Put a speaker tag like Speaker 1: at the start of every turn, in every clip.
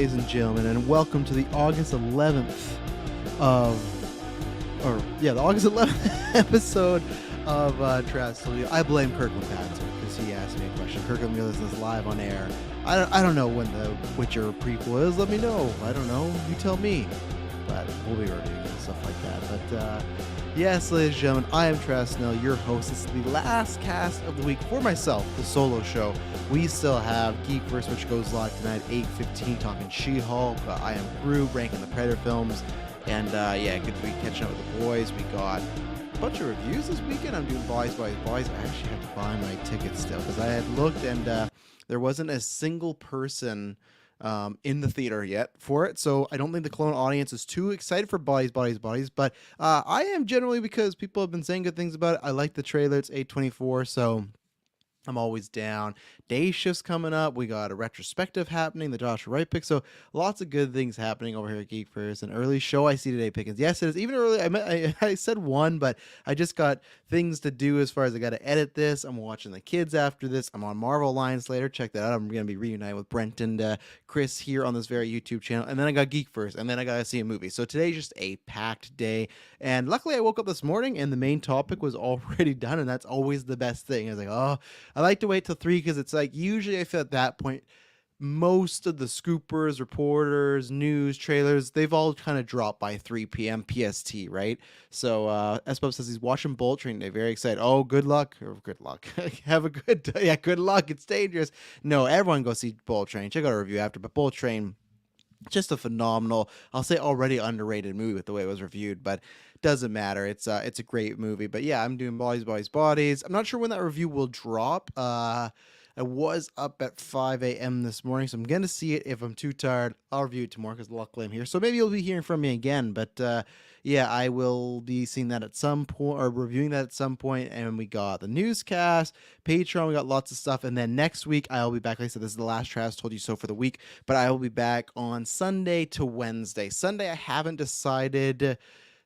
Speaker 1: ladies and gentlemen, and welcome to the August 11th the August 11th episode of Trash Studio. I blame Kirklin because he asked me a question. Kirklin listens live on air. I don't know when the Witcher prequel is. Let me know. I don't know. You tell me. But we'll be reviewing and stuff like that. But yes, ladies and gentlemen, I am Trash Snell, your host. This is the last cast of the week for myself, the solo show. We still have GeekVerse, which goes live tonight at 8:15, talking She-Hulk. I am Brew, ranking the Predator films. And good to be catching up with the boys. We got a bunch of reviews this weekend. I'm doing Boys. I actually have to buy my tickets still because I had looked and there wasn't a single person in the theater yet for it. So I don't think the Kelowna audience is too excited for Bodies. But I am generally, because people have been saying good things about it. I like the trailer. It's 8:24, so I'm always down. Day shift's coming up. We got a retrospective happening, the Joshua Wright pick. So lots of good things happening over here at GeekVerse. An early show I see today, Pickens. Yes, it is even early. I said 1, but I just got things to do as far as I got to edit this. I'm watching the kids after this. I'm on Marvel Alliance later. Check that out. I'm going to be reunited with Brent and Chris here on this very YouTube channel. And then I got GeekVerse, and then I got to see a movie. So today's just a packed day. And luckily I woke up this morning and the main topic was already done. And that's always the best thing. I was like, oh, I like to wait till 3 because it's like usually I feel at that point most of the scoopers, reporters, news, trailers, they've all kind of dropped by 3 p.m. PST, right? So Espub says he's watching Bullet Train today. Very excited. Oh, good luck. Have a good day. Yeah, good luck. It's dangerous. No, everyone go see Bullet Train. Check out our review after. But Bullet Train, just a phenomenal, I'll say already underrated movie with the way it was reviewed, but doesn't matter. It's a great movie. But yeah, I'm doing Bodies. I'm not sure when that review will drop. I was up at 5 a.m. this morning, so I'm going to see it. If I'm too tired, I'll review it tomorrow because luckily I'm here. So maybe you'll be hearing from me again. But yeah, I will be seeing that at some point, or reviewing that at some point. And we got the newscast, Patreon, we got lots of stuff. And then next week, I'll be back. Like I said, this is the last Travis Told You So for the week. But I will be back on Sunday to Wednesday. Sunday, I haven't decided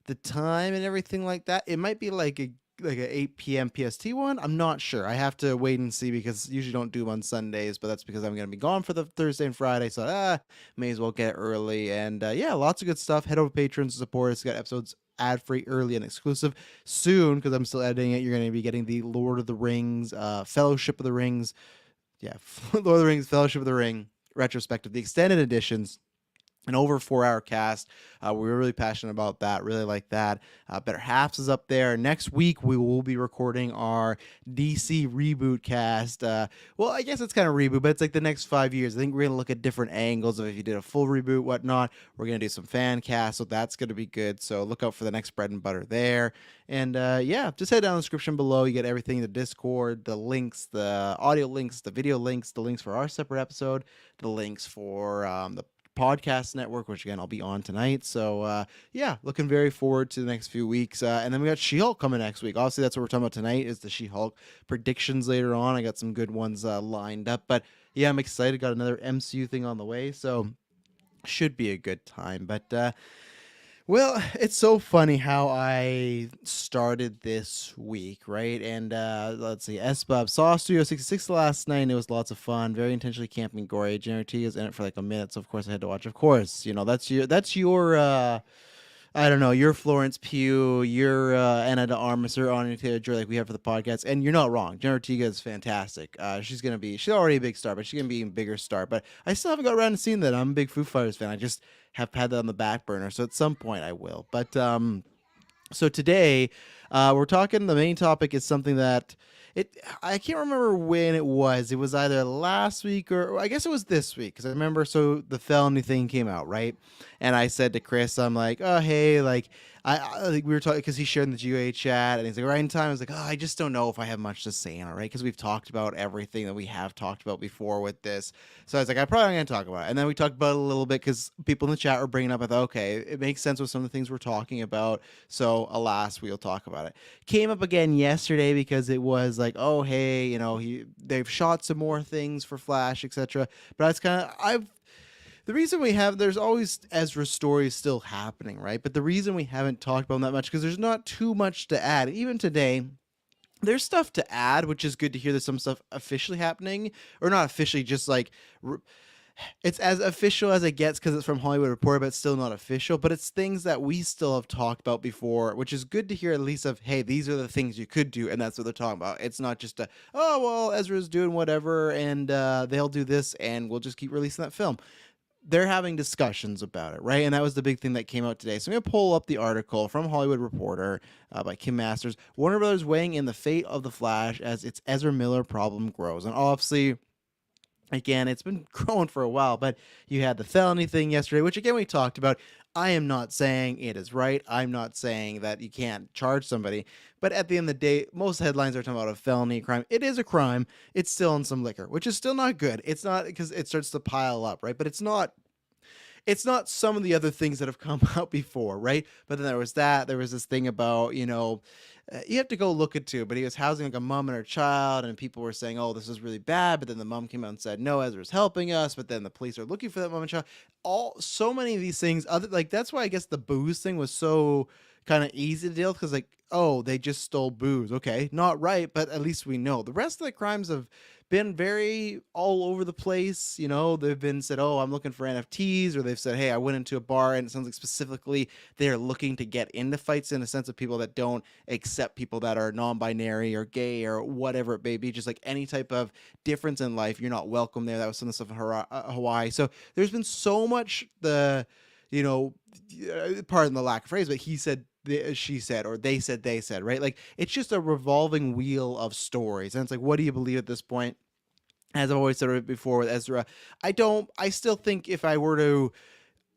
Speaker 1: the time and everything like that. It might be like a 8 p.m. PST one. I'm not sure. I have to wait and see because usually don't do them on Sundays, but that's because I'm going to be gone for the Thursday and Friday. So may as well get early. And yeah, lots of good stuff. Head over to Patreon to support us. Got episodes ad-free, early, and exclusive soon because I'm still editing it. You're going to be getting the Lord of the Rings, Fellowship of the Rings. Yeah, Lord of the Rings, Fellowship of the Ring, retrospective, the extended editions. An over 4-hour cast. We're really passionate about that. Really like that. Better Halves is up there. Next week, we will be recording our DC reboot cast. Well, I guess it's kind of reboot, but it's like the next 5 years. I think we're going to look at different angles of if you did a full reboot, whatnot. We're going to do some fan cast, so that's going to be good. So look out for the next bread and butter there. And yeah, just head down in the description below. You get everything, the Discord, the links, the audio links, the video links, the links for our separate episode, the links for the podcast network, which again I'll be on tonight. So yeah, looking very forward to the next few weeks. And then we got She-Hulk coming next week. Obviously that's what we're talking about tonight, is the She-Hulk predictions later on. I got some good ones lined up, but yeah, I'm excited. Got another MCU thing on the way, so should be a good time. But well, it's so funny how I started this week, right? And let's see, Espub saw Studio 66 last night, and it was lots of fun. Very intentionally camping gory. Jericho's in it for like a minute, so of course I had to watch. Of course, you know, that's your I don't know, your Florence Pugh, your Anna de Armas, or Anya Taylor-Joy like we have for the podcast, and you're not wrong. Jen Ortega is fantastic. She's already a big star, but she's gonna be an even bigger star. But I still haven't got around to seeing that. I'm a big Foo Fighters fan. I just have had that on the back burner, so at some point I will. But so today we're talking. The main topic is something that I can't remember when it was. It was either last week or I guess it was this week because I remember. So the felony thing came out, right? And I said to Chris, I'm like, oh hey, like I like we were talking because he shared in the GOA chat, and he's like, right in time. I was like, oh, I just don't know if I have much to say on it, right? Because we've talked about everything that we have talked about before with this. So I was like, I probably ain't gonna talk about it. And then we talked about it a little bit because people in the chat were bringing up. I thought, okay, it makes sense with some of the things we're talking about. So alas, we'll talk about it. Came up again yesterday because it was like, oh hey, you know, they've shot some more things for Flash, etc. But it's kind of the reason there's always Ezra stories still happening, right? But the reason we haven't talked about them that much because there's not too much to add. Even today, there's stuff to add, which is good to hear. There's some stuff officially happening, or not officially, just like it's as official as it gets because it's from Hollywood Reporter, but it's still not official. But it's things that we still have talked about before, which is good to hear at least of, hey, these are the things you could do, and that's what they're talking about. It's not just a, oh, well, Ezra's doing whatever, and they'll do this, and we'll just keep releasing that film. They're having discussions about it, right? And that was the big thing that came out today. So I'm going to pull up the article from Hollywood Reporter by Kim Masters. Warner Brothers weighing in the fate of The Flash as its Ezra Miller problem grows. And obviously, again, it's been growing for a while, but you had the felony thing yesterday, which again we talked about. I am not saying it is right. I'm not saying that you can't charge somebody. But at the end of the day, most headlines are talking about a felony crime. It is a crime. It's still in some liquor, which is still not good. It's not because it starts to pile up, right? But it's not some of the other things that have come out before, right? But then there was this thing about, you have to go look into, but he was housing like a mom and her child, and people were saying, oh, this is really bad. But then the mom came out and said, no, Ezra's helping us. But then the police are looking for that mom and child. So many of these things, that's why I guess the booze thing was so kind of easy to deal with, because like, oh, they just stole booze. Okay, not right, but at least we know. The rest of the crimes have been very all over the place. They've been said, oh, I'm looking for NFTs, or they've said, hey, I went into a bar, and it sounds like specifically they're looking to get into fights in a sense of people that don't accept people that are non-binary or gay or whatever it may be, just like any type of difference in life. You're not welcome there. That was some of the stuff in Hawaii. So there's been so much pardon the lack of phrase, but he said, she said, or they said, right? Like, it's just a revolving wheel of stories. And it's like, what do you believe at this point? As I've always said before with Ezra, I still think if I were to,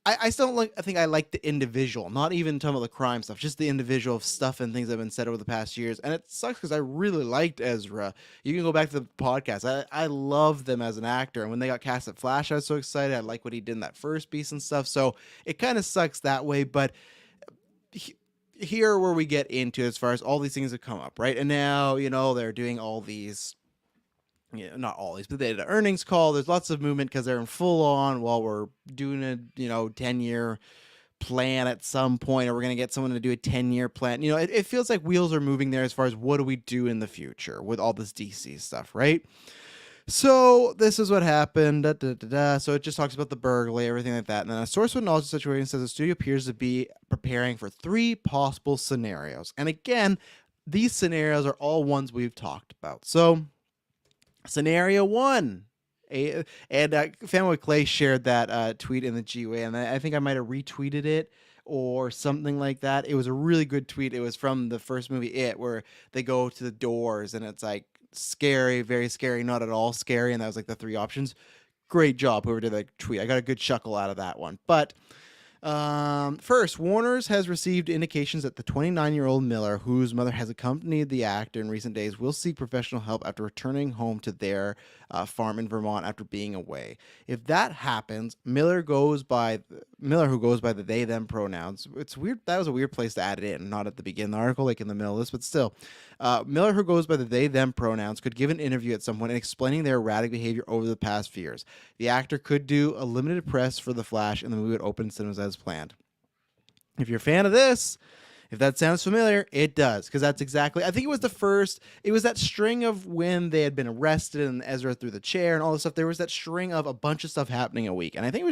Speaker 1: I think I like the individual, not even talking about the crime stuff, just the individual of stuff and things that have been said over the past years. And it sucks because I really liked Ezra. You can go back to the podcast. I love them as an actor. And when they got cast at Flash, I was so excited. I like what he did in that first piece and stuff. So it kind of sucks that way. But here where we get into as far as all these things have come up, right? And now, they're doing all these, not all these, but they had an earnings call. There's lots of movement because they're in full on while we're doing a, 10-year plan at some point, or we're going to get someone to do a 10-year plan. It feels like wheels are moving there as far as what do we do in the future with all this DC stuff, right? So this is what happened. So it just talks about the burglary, everything like that. And then a source with knowledge of the situation says the studio appears to be preparing for 3 possible scenarios. And again, these scenarios are all ones we've talked about. So scenario 1, and Family Clay shared that tweet in the GWA, and I think I might have retweeted it or something like that. It was a really good tweet. It was from the first movie, where they go to the doors, and it's like, scary, very scary, not at all scary, and that was like the 3 options. Great job, whoever did that tweet. I got a good chuckle out of that one. But first, Warner's has received indications that the 29-year-old Miller, whose mother has accompanied the actor in recent days, will seek professional help after returning home to their farm in Vermont after being away. If that happens, Miller, who goes by the they/them pronouns. It's weird. That was a weird place to add it in, not at the beginning of the article, like in the middle of this, but still. Miller, who goes by the they/them pronouns, could give an interview at some point explaining their erratic behavior over the past few years. The actor could do a limited press for The Flash, and the movie would open cinemas as planned. If you're a fan of this, if that sounds familiar, it does, because that's exactly, I think it was that string of when they had been arrested and Ezra threw the chair and all this stuff. There was that string of a bunch of stuff happening a week, and I think it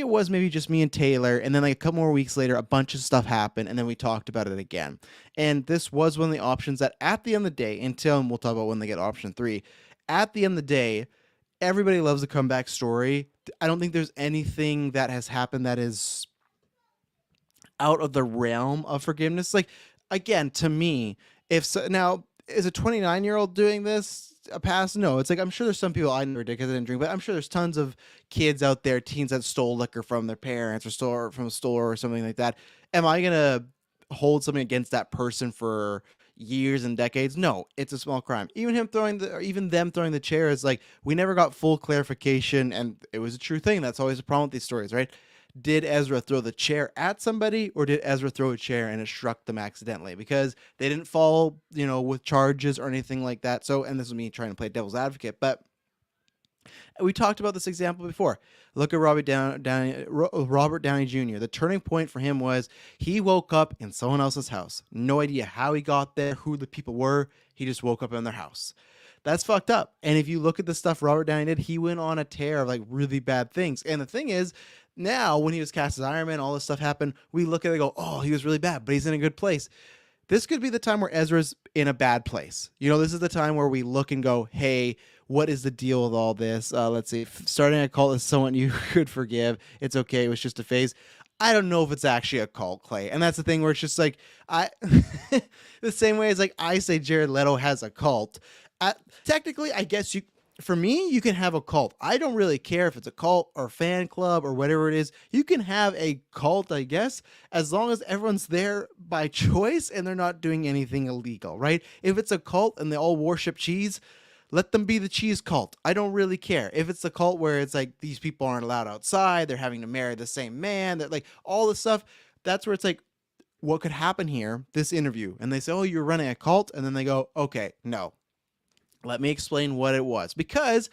Speaker 1: was maybe just me and Taylor, and then like a couple more weeks later, a bunch of stuff happened, and then we talked about it again. And this was one of the options that at the end of the day, and we'll talk about when they get option 3, at the end of the day, everybody loves a comeback story. I don't think there's anything that has happened that is out of the realm of forgiveness. Like, again, to me, now, is a 29-year-old doing this a pass? No. It's like, I'm sure there's some people, I never did because I didn't drink, but I'm sure there's tons of kids out there, teens that stole liquor from their parents or stole from a store or something like that. Am I going to hold something against that person for years and decades? No, it's a small crime. Even them throwing the chair is like, we never got full clarification, and it was a true thing. That's always a problem with these stories, right? Did Ezra throw the chair at somebody, or did Ezra throw a chair and it struck them accidentally? Because they didn't fall, with charges or anything like that. So, and this is me trying to play devil's advocate, but we talked about this example before. Look at Robert Downey Jr. The turning point for him was he woke up in someone else's house. No idea how he got there, who the people were. He just woke up in their house. That's fucked up. And if you look at the stuff Robert Downey did, he went on a tear of like really bad things. And the thing is, now when he was cast as Iron Man, all this stuff happened, we look at it and go, oh, he was really bad, but he's in a good place. This could be the time where Ezra's in a bad place. You know, this is the time where we look and go, hey, what is the deal with all this? Let's see. Starting a cult is someone you could forgive. It's okay. It was just a phase. I don't know if it's actually a cult, Clay. And that's the thing where it's just like, the same way as like I say Jared Leto has a cult. Technically, I guess for me, you can have a cult. I don't really care if it's a cult or fan club or whatever it is. You can have a cult, I guess, as long as everyone's there by choice and they're not doing anything illegal, right? If it's a cult and they all worship cheese, let them be the cheese cult. I don't really care. If it's a cult where it's like these people aren't allowed outside, they're having to marry the same man, that like all this stuff, that's where it's like, what could happen here, this interview? And they say, oh, you're running a cult. And then they go, okay, no. Let me explain what it was. Because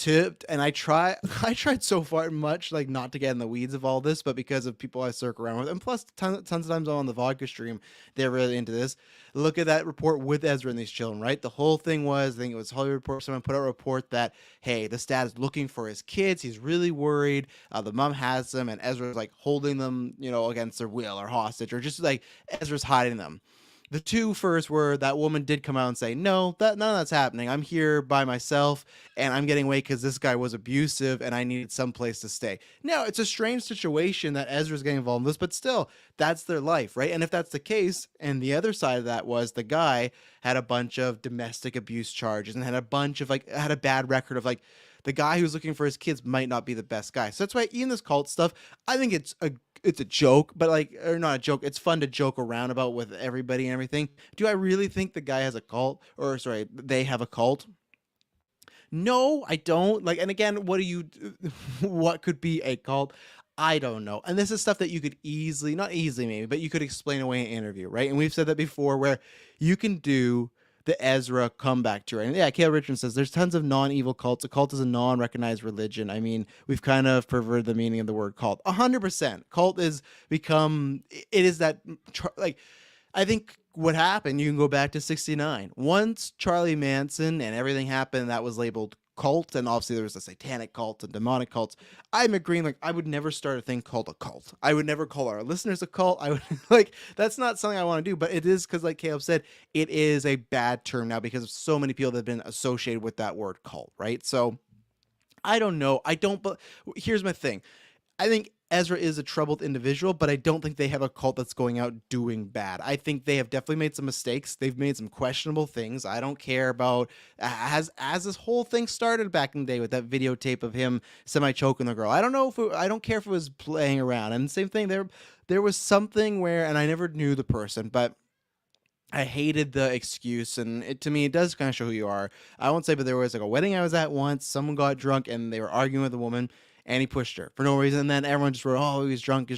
Speaker 1: I tried so far much like not to get in the weeds of all this, but because of people I circle around with, and plus tons of times I'm on the vodka stream, they're really into this. Look at that report with Ezra and these children, right? The whole thing was, I think it was Hollywood Report, someone put out a report that, hey, this dad is looking for his kids. He's really worried. The mom has them, and Ezra's like holding them, you know, against their will or hostage, or just like Ezra's hiding them. The two first were that woman did come out and say, no, none of that's happening. I'm here by myself and I'm getting away because this guy was abusive and I needed some place to stay. Now, it's a strange situation that Ezra's getting involved in this, but still, that's their life, right? And if that's the case, and the other side of that was the guy had a bunch of domestic abuse charges and had a bunch of like, had a bad record of like, the guy who's looking for his kids might not be the best guy. So that's why even this cult stuff, I think it's a joke, but like, or not a joke. It's fun to joke around about with everybody and everything. Do I really think the guy has a cult, or sorry, they have a cult? No, I don't. Like, and again, what could be a cult? I don't know. And this is stuff that you could easily, not easily maybe, but you could explain away in an interview, right? And we've said that before, where you can do the Ezra comeback tour. And yeah, Kale Richardson says there's tons of non-evil cults. A cult is a non-recognized religion. I mean, we've kind of perverted the meaning of the word cult. 100%. Cult is become, it is that, like, I think what happened, you can go back to 69. Once Charlie Manson and everything happened, that was labeled cult, and obviously there was a satanic cult and demonic cults. I'm agreeing, like, I would never start a thing called a cult. I would never call our listeners a cult. I would like, that's not something I want to do, but it is, because like Caleb said, it is a bad term now because of so many people that have been associated with that word cult, right? So I don't know. But here's my thing. I think Ezra is a troubled individual, but I don't think they have a cult that's going out doing bad. I think they have definitely made some mistakes. They've made some questionable things. I don't care about, as this whole thing started back in the day with that videotape of him semi-choking the girl. I don't care if it was playing around. And same thing, there was something where, and I never knew the person, but I hated the excuse, and to me, it does kind of show who you are. I won't say, but there was like a wedding I was at once. Someone got drunk, and they were arguing with a woman, and he pushed her for no reason. And then everyone just wrote, oh, he's drunk.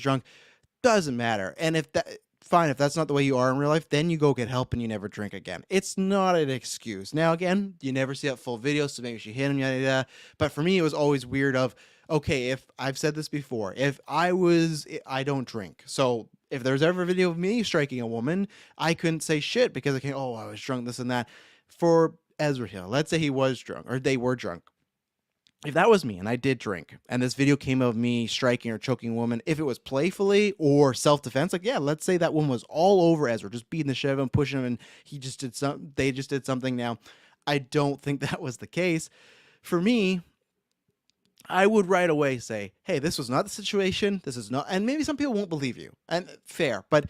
Speaker 1: Doesn't matter. And if that's not the way you are in real life, then you go get help and you never drink again. It's not an excuse. Now, again, you never see that full video, so maybe she hit him, yada, yada. But for me, it was always weird of, okay, if I've said this before, I don't drink. So if there's ever a video of me striking a woman, I couldn't say shit because I was drunk, this and that. For Ezra Hill, let's say he was drunk, or they were drunk. If that was me and I did drink and this video came of me striking or choking a woman, if it was playfully or self-defense, like, yeah, let's say that woman was all over Ezra, just beating the shit out of him, pushing him, and they just did something. Now, I don't think that was the case. For me, I would right away say, hey, this was not the situation. This is not, and maybe some people won't believe you, and fair, but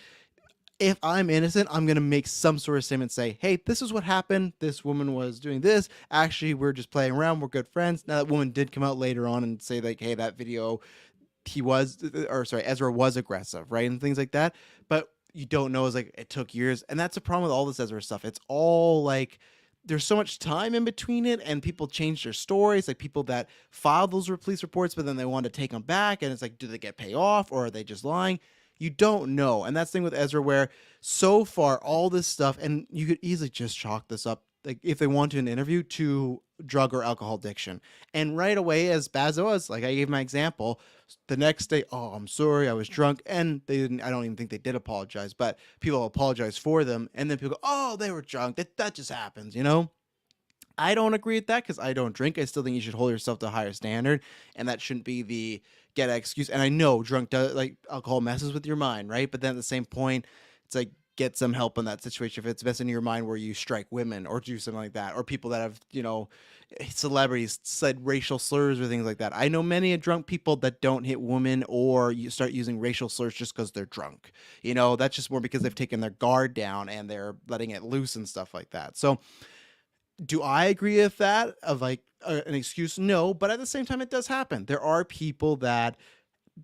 Speaker 1: if I'm innocent, I'm going to make some sort of statement, say, hey, this is what happened. This woman was doing this. Actually, we're just playing around. We're good friends. Now, that woman did come out later on and say, like, hey, that video, Ezra was aggressive, right? And things like that. But you don't know, is like, it took years. And that's the problem with all this Ezra stuff. It's all like, there's so much time in between it, and people change their stories. Like people that filed those police reports, but then they want to take them back. And it's like, do they get paid off, or are they just lying? You don't know. And that's the thing with Ezra, where so far all this stuff, and you could easily just chalk this up, like if they want to an interview, to drug or alcohol addiction. And right away, as bad as it was, like I gave my example, the next day, oh, I'm sorry, I was drunk. And they didn't, I don't even think they did apologize, but people apologize for them. And then people go, oh, they were drunk. That just happens, you know? I don't agree with that because I don't drink. I still think you should hold yourself to a higher standard, and that shouldn't be the get an excuse. And I know drunk does, like, alcohol messes with your mind, right? But then at the same point, it's like, get some help in that situation if it's messing in your mind where you strike women or do something like that, or people that have, celebrities said racial slurs or things like that. I know many drunk people that don't hit women or you start using racial slurs just because they're drunk. That's just more because they've taken their guard down and they're letting it loose and stuff like that. So do I agree with that of like an excuse? No, but at the same time, it does happen. There are people that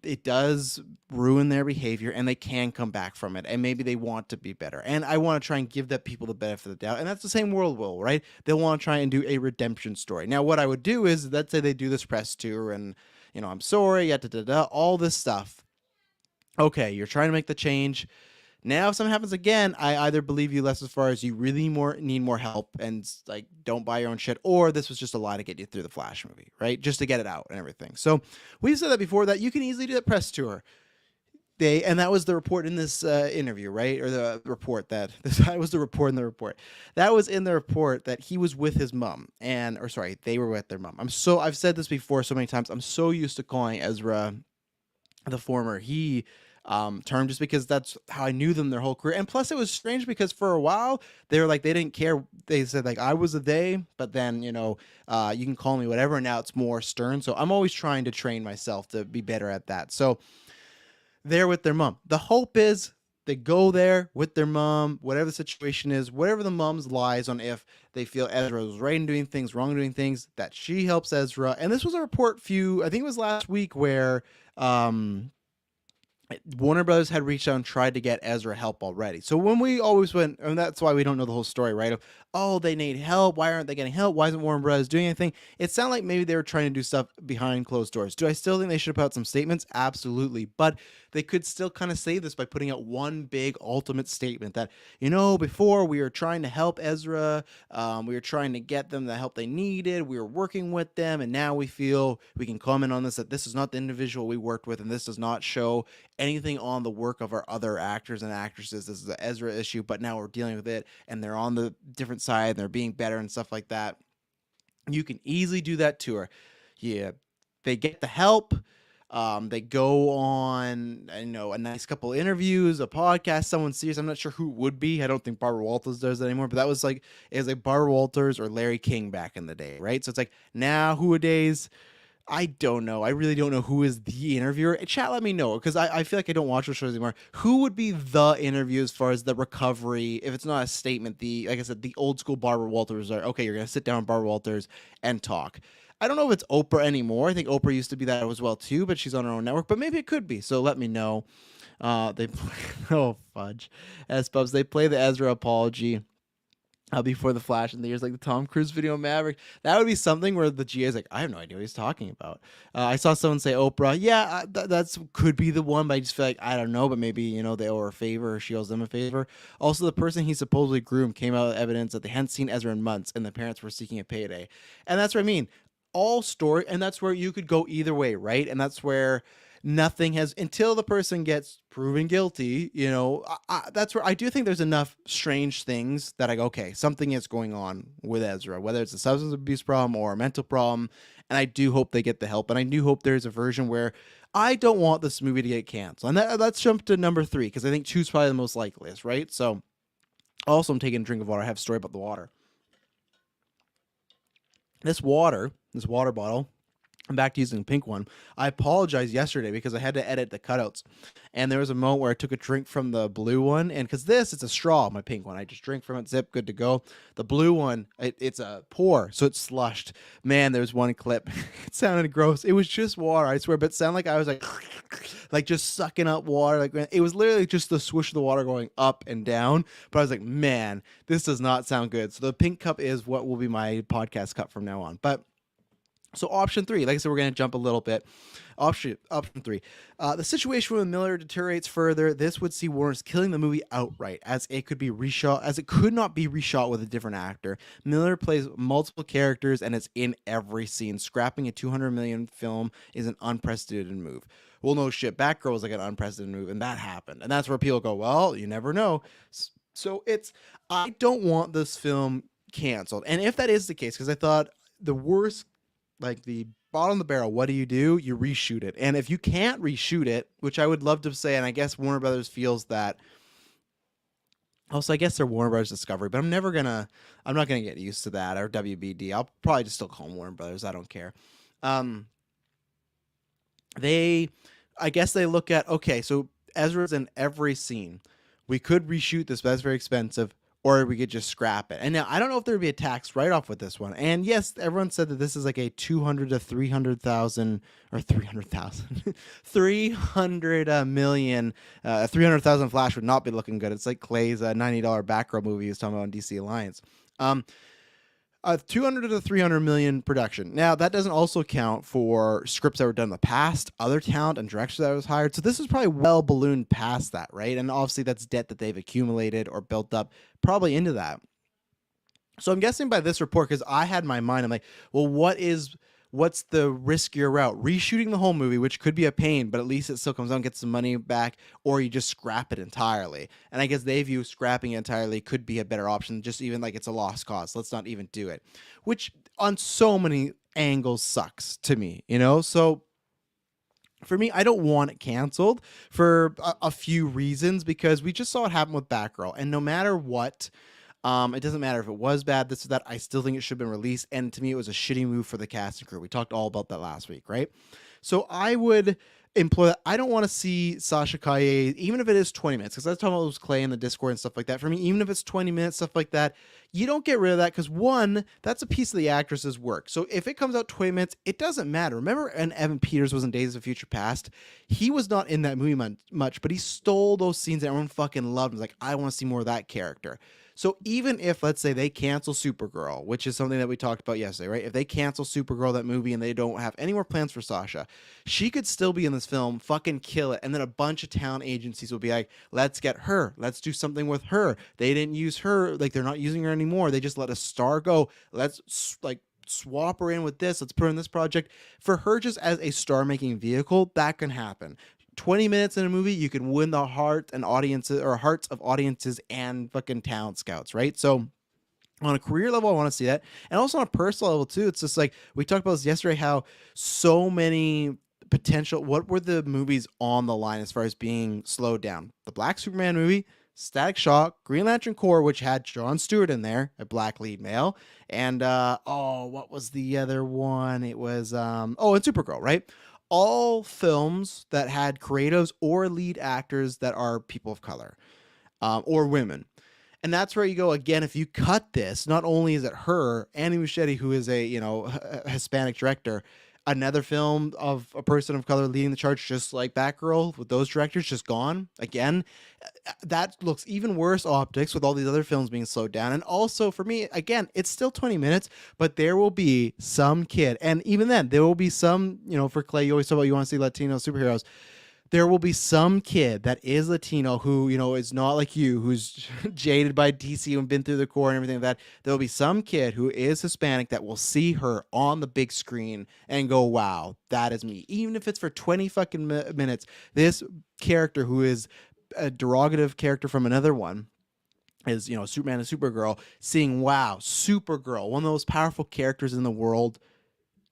Speaker 1: it does ruin their behavior and they can come back from it, and maybe they want to be better. And I want to try and give that people the benefit of the doubt. And that's the same world will, right? They'll want to try and do a redemption story. Now, what I would do is, let's say they do this press tour and, I'm sorry, all this stuff. Okay, you're trying to make the change. Now, if something happens again, I either believe you less as far as you really need more help and like don't buy your own shit, or this was just a lie to get you through the Flash movie, right? Just to get it out and everything. So we've said that before, that you can easily do that press tour. And that was the report in this interview, right? Or the report that was the report in the report. That was in the report that he was with his mom, they were with their mom. I've said this before so many times. I'm so used to calling Ezra the former term, just because that's how I knew them their whole career. And plus it was strange because for a while they were like, they didn't care. They said like I was a they, but then, you can call me whatever. And now it's more stern. So I'm always trying to train myself to be better at that. So they're with their mom. The hope is they go there with their mom, whatever the situation is, whatever the mom's lies on, if they feel Ezra was right in doing things, wrong in doing things, that she helps Ezra. And this was a report I think it was last week, where Warner Brothers had reached out and tried to get Ezra help already. So when we always went, and that's why we don't know the whole story, right? Of, oh, they need help. Why aren't they getting help? Why isn't Warner Brothers doing anything? It sounded like maybe they were trying to do stuff behind closed doors. Do I still think they should have put out some statements? Absolutely. But they could still kind of say this by putting out one big ultimate statement that, before we were trying to help Ezra, we were trying to get them the help they needed. We were working with them. And now we feel we can comment on this, that this is not the individual we worked with. And this does not show anything on the work of our other actors and actresses. This is the Ezra issue, but now we're dealing with it and they're on the different side and they're being better and stuff like that. You can easily do that tour. Yeah. They get the help. They go on, a nice couple interviews, a podcast, someone serious. I'm not sure who it would be. I don't think Barbara Walters does that anymore, but it was like Barbara Walters or Larry King back in the day, right? So it's like, now who-a-days, I don't know. I really don't know who is the interviewer. Chat, let me know, because I feel like I don't watch those shows anymore. Who would be the interview as far as the recovery? If it's not a statement, like I said, the old school Barbara Walters are, okay, you're going to sit down with Barbara Walters and talk. I don't know if it's Oprah anymore. I think Oprah used to be that as well too, but she's on her own network. But maybe it could be. So let me know. They play, oh fudge, S-Bubs. They play the Ezra apology before the Flash in the years, like the Tom Cruise video Maverick. That would be something where the GA is like, I have no idea what he's talking about. I saw someone say Oprah. Yeah, that's could be the one, but I just feel like, I don't know, but maybe, they owe her a favor or she owes them a favor. Also, the person he supposedly groomed came out with evidence that they hadn't seen Ezra in months and the parents were seeking a payday. And that's what I mean. All story, and that's where you could go either way, right? And that's where nothing has, until the person gets proven guilty, that's where I do think there's enough strange things that I go, okay, something is going on with Ezra, whether it's a substance abuse problem or a mental problem, and I do hope they get the help, and I do hope there's a version where I don't want this movie to get canceled. And let's jump to number 3, because I think 2 is probably the most likeliest, right? So also, I'm taking a drink of water. I have a story about the water. This water bottle, I'm back to using a pink one. I apologized yesterday because I had to edit the cutouts. And there was a moment where I took a drink from the blue one. And because it's a straw, my pink one. I just drink from it, zip, good to go. The blue one, it's a pour, so it's slushed. Man, there's one clip. It sounded gross. It was just water, I swear. But it sounded like I was like just sucking up water. Like, it was literally just the swoosh of the water going up and down. But I was like, man, this does not sound good. So the pink cup is what will be my podcast cup from now on. But so option 3, like I said, we're going to jump a little bit. Option 3, the situation when Miller deteriorates further. This would see Warner's killing the movie outright, as it could not be reshot with a different actor. Miller plays multiple characters and is in every scene. Scrapping a $200 million film is an unprecedented move. Well, no shit, Batgirl was like an unprecedented move, and that happened. And that's where people go, well, you never know. So I don't want this film canceled. And if that is the case, because I thought the worst, like the bottom of the barrel, what do? You reshoot it. And if you can't reshoot it, which I would love to say, and I guess Warner Brothers feels that. Also, I guess they're Warner Brothers Discovery, but I'm not gonna get used to that, or WBD. I'll probably just still call them Warner Brothers. I don't care. I guess they look at, okay, so Ezra's in every scene. We could reshoot this, but that's very expensive, or we could just scrap it. And now I don't know if there would be a tax write-off with this one. And yes, everyone said that this is like a 200 to 300,000 or 300,000, 300 million, 300,000 Flash would not be looking good. It's like Clay's $90 Batgirl movie he was talking about on DC Alliance. 200 to 300 million production. Now, that doesn't also count for scripts that were done in the past, other talent and directors that was hired. So this is probably well ballooned past that, right? And obviously that's debt that they've accumulated or built up probably into that. So I'm guessing by this report, because I had in my mind, I'm like, well, what's the riskier route? Reshooting the whole movie, which could be a pain, but at least it still comes out and gets some money back, or you just scrap it entirely. And I guess they view scrapping it entirely could be a better option, just even like it's a lost cause. Let's not even do it, which on so many angles sucks to me, So for me, I don't want it canceled for a few reasons, because we just saw it happen with Batgirl, and no matter what, it doesn't matter if it was bad, this or that, I still think it should have been released. And to me, it was a shitty move for the cast and crew. We talked all about that last week, right? So I would employ that. I don't want to see Sasha Calle, even if it is 20 minutes, because I was talking about Clay in the Discord and stuff like that. For me, even if it's 20 minutes, stuff like that, you don't get rid of that, because one, that's a piece of the actress's work. So if it comes out 20 minutes, it doesn't matter. Remember, and Evan Peters was in Days of Future Past. He was not in that movie much, but he stole those scenes that everyone fucking loved. It was like, I want to see more of that character. So even if, let's say, they cancel Supergirl, which is something that we talked about yesterday, right? If they cancel Supergirl, that movie, and they don't have any more plans for Sasha, she could still be in this film, fucking kill it. And then a bunch of talent agencies will be like, let's get her. Let's do something with her. They didn't use her. Like, they're not using her anymore. They just let a star go. Let's, swap her in with this. Let's put her in this project. For her just as a star-making vehicle, that can happen. 20 minutes in a movie, you can win the heart and audiences, or hearts of audiences and fucking talent scouts, right? So on a career level, I want to see that. And also on a personal level too, it's just like, we talked about this yesterday, how so many potential, what were the movies on the line as far as being slowed down? The Black Superman movie, Static Shock, Green Lantern Corps, which had Jon Stewart in there, a black lead male, and what was the other one? It was and Supergirl, right? All films that had creatives or lead actors that are people of color, or women. And that's where you go again. If you cut this, not only is it her, Andy Muschietti, who is a Hispanic director, another film of a person of color leading the charge, just like Batgirl with those directors, just gone again. That looks even worse optics with all these other films being slowed down. And also for me, again, it's still 20 minutes, but there will be some kid. And even then, there will be some, for Clay, you always talk about you want to see Latino superheroes. There will be some kid that is Latino who, is not like you, who's jaded by DC and been through the core and everything like that. There will be some kid who is Hispanic that will see her on the big screen and go, wow, that is me. Even if it's for 20 fucking minutes, this character who is a derogative character from another one is, Superman and Supergirl, seeing, wow, Supergirl, one of the most powerful characters in the world,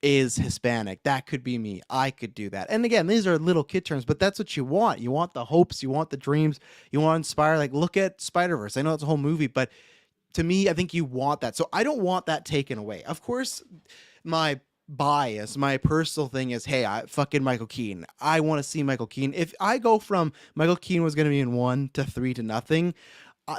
Speaker 1: is Hispanic. That could be me. I could do that. And again, these are little kid terms, but that's what you want. You want the hopes, you want the dreams, you want to inspire. Like, look at Spider-Verse. I know it's a whole movie, but to me, I think you want that. So I don't want that taken away. Of course, my bias, my personal thing is, hey, I fucking Michael Keaton. I want to see Michael Keaton. If I go from Michael Keaton was going to be in 1 to 3 to nothing,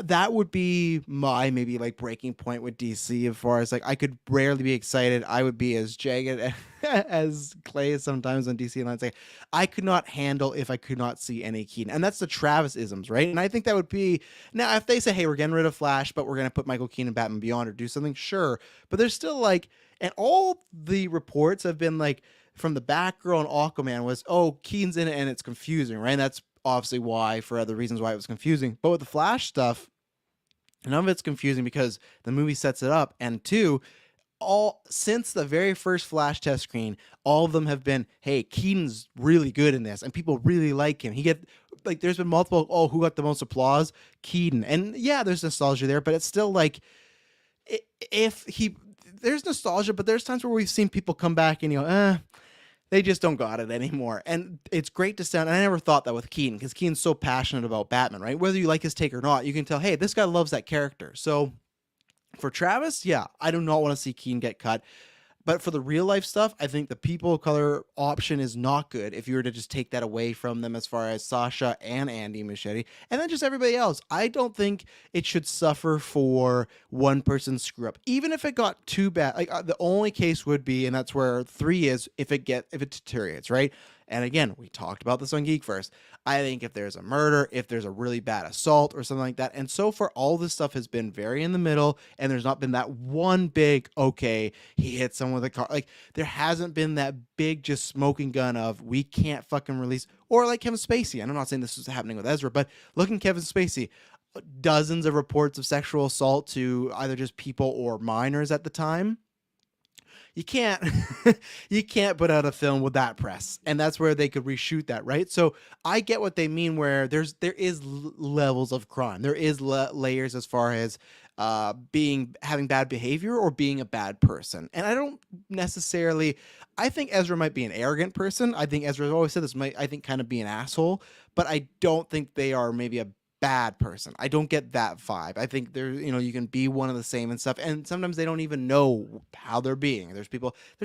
Speaker 1: that would be my maybe like breaking point with DC, as far as like I could rarely be excited. I would be as jagged as Clay is sometimes on DC, and I'd say I could not handle if I could not see any Keaton. And that's the Travis isms, right? And I think that would be, now if they say, hey, we're getting rid of Flash, but we're going to put Michael Keaton in Batman Beyond or do something, sure. But there's still like, and all the reports have been like from the Batgirl and Aquaman was, oh, Keaton's in it and it's confusing, right? And that's obviously why, for other reasons why it was confusing. But with the Flash stuff, none of it's confusing because the movie sets it up. And two, all since the very first Flash test screen, all of them have been, hey, Keaton's really good in this and people really like him. There's been multiple, who got the most applause? Keaton. And yeah, there's nostalgia there, but it's still like, if he, there's nostalgia, but there's times where we've seen people come back and you go, they just don't got it anymore. And it's great to sound. And I never thought that with Keaton, because Keaton's so passionate about Batman, right? Whether you like his take or not, you can tell, hey, this guy loves that character. So for Travis, yeah, I do not want to see Keaton get cut. But for the real life stuff, I think the people of color option is not good if you were to just take that away from them, as far as Sasha and Andy Muschietti, and then just everybody else. I don't think it should suffer for one person's screw up, even if it got too bad. Like the only case would be, and that's where 3 is, if it deteriorates, right? And again, we talked about this on GeekVerse. I think if there's a murder, if there's a really bad assault or something like that, and so far all this stuff has been very in the middle, and there's not been that one big, okay, he hit someone with a car. Like there hasn't been that big just smoking gun of we can't fucking release, or like Kevin Spacey. And I'm not saying this was happening with Ezra, but looking Kevin Spacey, dozens of reports of sexual assault to either just people or minors at the time. You can't you can't put out a film with that press, and that's where they could reshoot that, right? So I get what they mean, where there is levels of crime, there is layers as far as having bad behavior or being a bad person. And I don't necessarily, I think Ezra might be an arrogant person. I think Ezra's always said this, might, I think, kind of be an asshole, but I don't think they are maybe a bad person. I don't get that vibe. I think they're, you can be one of the same and stuff. And sometimes they don't even know how they're being. There's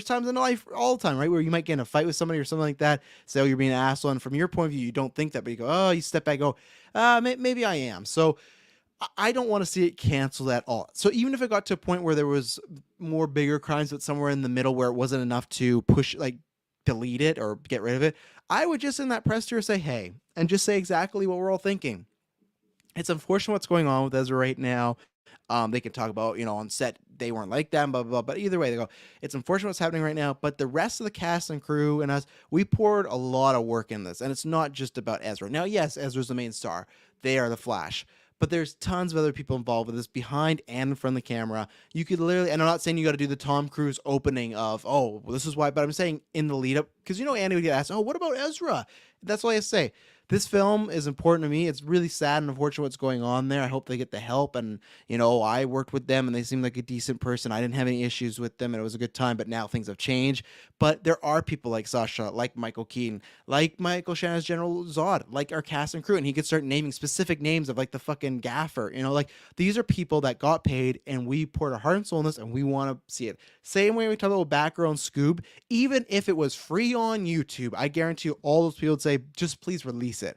Speaker 1: times in life all the time, right, where you might get in a fight with somebody or something like that. So you're being an asshole. And from your point of view, you don't think that, but you go, oh, you step back, go, maybe I am. So I don't want to see it canceled at all. So even if it got to a point where there was more bigger crimes, but somewhere in the middle where it wasn't enough to push, like delete it or get rid of it, I would just in that press tour say, hey, and just say exactly what we're all thinking. It's unfortunate what's going on with Ezra right now. They can talk about, on set, they weren't like that, blah, blah, blah. But either way, they go, it's unfortunate what's happening right now. But the rest of the cast and crew and us, we poured a lot of work in this. And it's not just about Ezra. Now, yes, Ezra's the main star. They are the Flash. But there's tons of other people involved with this, behind and in front of the camera. You could literally, and I'm not saying you got to do the Tom Cruise opening of, oh, well, this is why, but I'm saying in the lead up, because Andy would get asked, oh, what about Ezra? That's all I say. This film is important to me. It's really sad and unfortunate what's going on there. I hope they get the help. And, I worked with them and they seemed like a decent person. I didn't have any issues with them and it was a good time, but now things have changed. But there are people like Sasha, like Michael Keaton, like Michael Shannon's General Zod, like our cast and crew. And he could start naming specific names of like the fucking gaffer, like these are people that got paid and we poured our heart and soul in this and we want to see it. Same way we talk about Batgirl and Scoob, even if it was free on YouTube, I guarantee you all those people would say, just please release it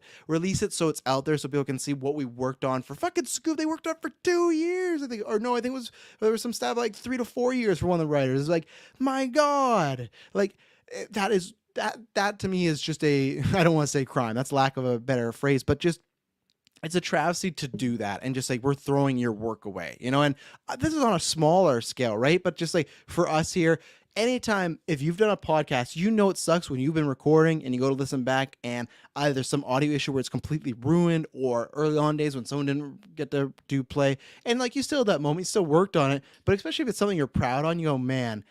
Speaker 1: so it's out there so people can see what we worked on for fucking Scoob. They worked on for 2 years, I think, or no, I think it was, there was some stat like 3 to 4 years for one of the writers. It's like, my God, like that to me is just I don't want to say crime, that's lack of a better phrase, but just, it's a travesty to do that and just like we're throwing your work away, and this is on a smaller scale, right? But just like for us here, anytime, if you've done a podcast, it sucks when you've been recording and you go to listen back and either there's some audio issue where it's completely ruined, or early on days when someone didn't get to do play, and like you still had that moment, you still worked on it, but especially if it's something you're proud on, you go, man,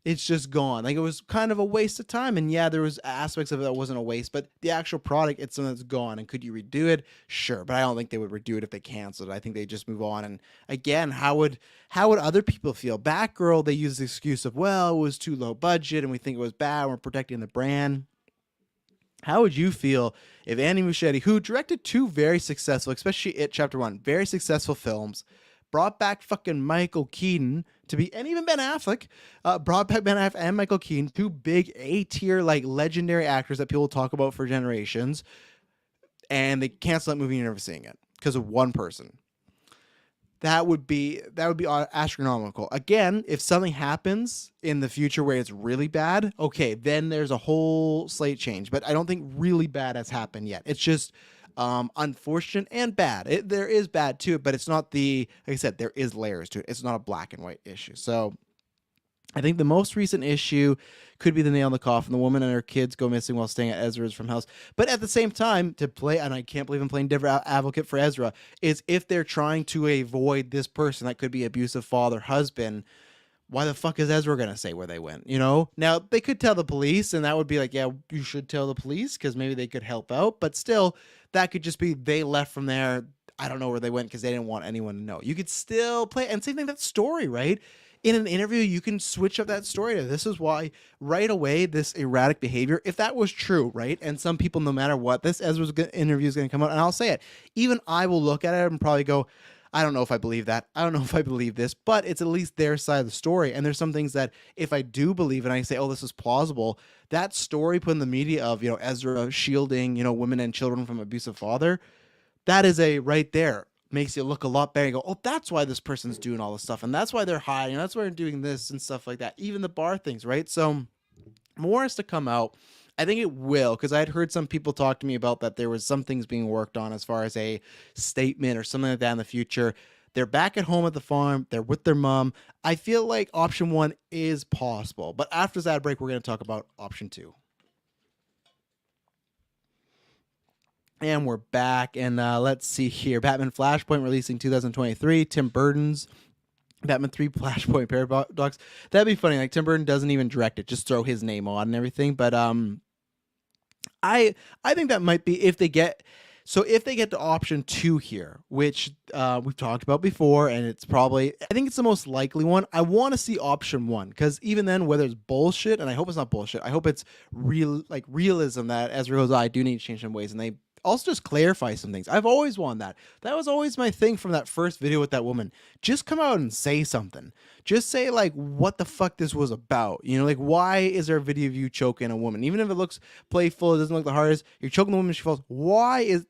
Speaker 1: it's just gone. Like it was kind of a waste of time. And yeah, there was aspects of it that wasn't a waste, but the actual product, it's something that's gone. And could you redo it? Sure. But I don't think they would redo it if they canceled it. I think they just move on. And again, how would other people feel? Batgirl, they use the excuse of, well, it was too low budget and we think it was bad and we're protecting the brand. How would you feel if Andy Muschietti, who directed 2 very successful, especially It Chapter 1, very successful films, brought back fucking Michael Keaton to be, and even Ben Affleck, brought back Ben Affleck and Michael Keaton, 2 big A-tier, like legendary actors that people talk about for generations, and they cancel that movie and you're never seeing it because of one person. That would be astronomical. Again, if something happens in the future where it's really bad, okay, then there's a whole slate change. But I don't think really bad has happened yet. It's just unfortunate and bad. There is bad to it, but it's not like I said, there is layers to it. It's not a black and white issue. So I think the most recent issue could be the nail in the coffin. The woman and her kids go missing while staying at Ezra's from house. But at the same time, to play, and I can't believe I'm playing devil advocate for Ezra, is if they're trying to avoid this person that could be abusive father, husband, why the fuck is Ezra going to say where they went? Now they could tell the police and that would be like, yeah, you should tell the police because maybe they could help out. But still, that could just be they left from there. I don't know where they went because they didn't want anyone to know. You could still play, and same thing, that story, right? In an interview, you can switch up that story to this is why right away, this erratic behavior, if that was true, right? And some people, no matter what, this Ezra's interview is going to come out, and I'll say it. Even I will look at it and probably go, I don't know if I believe that. I don't know if I believe this, but it's at least their side of the story. And there's some things that if I do believe and I say, oh, this is plausible, that story put in the media of, Ezra shielding, women and children from abusive father, that is a right there. Makes you look a lot better. You go, oh, that's why this person's doing all this stuff. And that's why they're hiding. That's why they're doing this and stuff like that. Even the bar things, right? So more has to come out. I think it will, because I had heard some people talk to me about that there was some things being worked on as far as a statement or something like that in the future. They're back at home at the farm. They're with their mom. I feel like option 1 is possible. But after this ad break, we're going to talk about option 2. And we're back, and let's see here. Batman Flashpoint releasing 2023. Tim Burton's Batman 3 Flashpoint Paradox. That'd be funny. Like, Tim Burton doesn't even direct it. Just throw his name on and everything. But I think that might be if they get to option 2 here, which we've talked about before, and it's probably, I think it's the most likely one. I want to see option 1, because even then, whether it's bullshit, and I hope it's not bullshit, I hope it's realism that Ezra goes, I do need to change some ways, and they also just clarify some things. I've always wanted that. That was always my thing from that first video with that woman. Just come out and say something. Just say, like, what the fuck this was about. Like, why is there a video of you choking a woman? Even if it looks playful, it doesn't look the hardest, you're choking the woman, she falls. Why is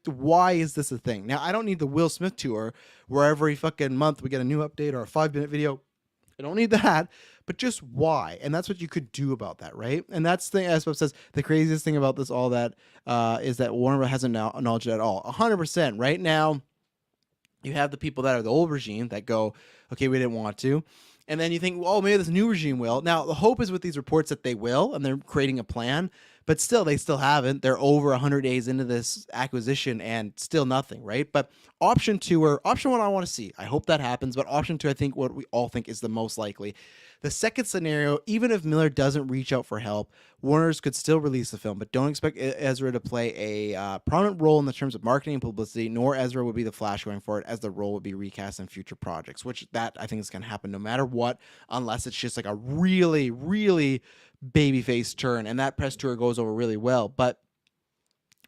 Speaker 1: this a thing? Now, I don't need the Will Smith tour where every fucking month we get a new update or a 5-minute video. I don't need that, but just why? And that's what you could do about that, right? And that's the thing, as Bob says, the craziest thing about this, all that, is that Warner hasn't now acknowledged it at all. 100%. Right now, you have the people that are the old regime that go, okay, we didn't want to. And then you think, oh, maybe this new regime will. Now, the hope is with these reports that they will, and they're creating a plan. But still, they still haven't. They're over 100 days into this acquisition and still nothing, right? But option 2 or option 1, I want to see. I hope that happens. But option 2, I think what we all think is the most likely. The second scenario, even if Miller doesn't reach out for help, Warner's could still release the film, but don't expect Ezra to play a prominent role in the terms of marketing and publicity, nor Ezra would be the Flash going forward, as the role would be recast in future projects, which that I think is going to happen no matter what, unless it's just like a really, really babyface turn, and that press tour goes over really well. But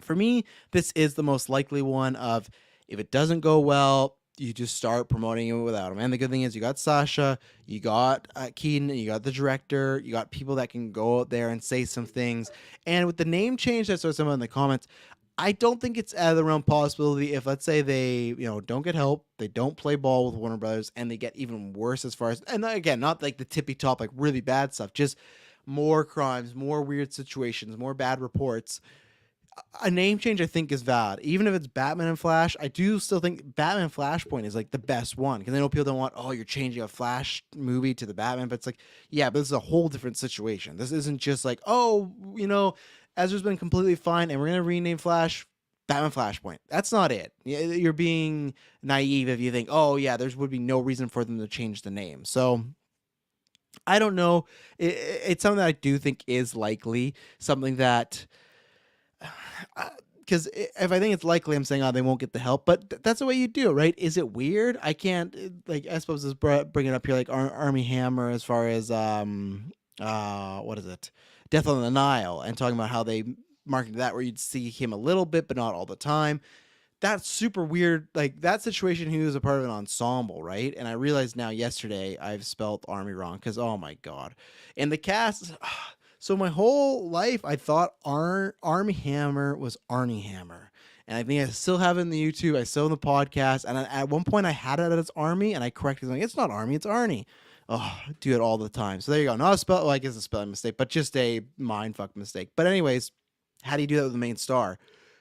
Speaker 1: for me, this is the most likely one of, if it doesn't go well, you just start promoting it without him. And the good thing is you got Sasha, you got Keaton, you got the director, you got people that can go out there and say some things. And with the name change, I saw someone in the comments, I don't think it's out of the realm possibility if, let's say, they don't get help, they don't play ball with Warner Brothers, and they get even worse as far as, and again, not like the tippy top, like really bad stuff, just more crimes, more weird situations, more bad reports. A name change, I think, is valid. Even if it's Batman and Flash, I do still think Batman and Flashpoint is like the best one, because I know people don't want, oh, you're changing a Flash movie to the Batman, but it's like, yeah, but this is a whole different situation. This isn't just like, oh, Ezra's been completely fine and we're going to rename Flash Batman Flashpoint. That's not it. You're being naive if you think, oh, yeah, there would be no reason for them to change the name. So I don't know. It's something that I do think is likely, something that, because if I think it's likely, I'm saying, oh, they won't get the help, but that's the way you do it, right? Is it weird? I can't, like, I suppose is bringing up here, like Armie Hammer, as far as, what is it? Death on the Nile, and talking about how they marketed that, where you'd see him a little bit, but not all the time. That's super weird. Like, that situation, he was a part of an ensemble, right? And I realized now yesterday I've spelled Army wrong, because, oh my God. And the cast, so my whole life I thought Armie Hammer was Arnie Hammer. And I think I still have it in the YouTube, I still in the podcast, and at one point I had it as Army, and I corrected it, like, it's not Army, it's Arnie. Oh, I do it all the time. So there you go. Not a spell, well, I guess a spelling mistake, but just a mindfuck mistake. But anyways, how do you do that with the main star,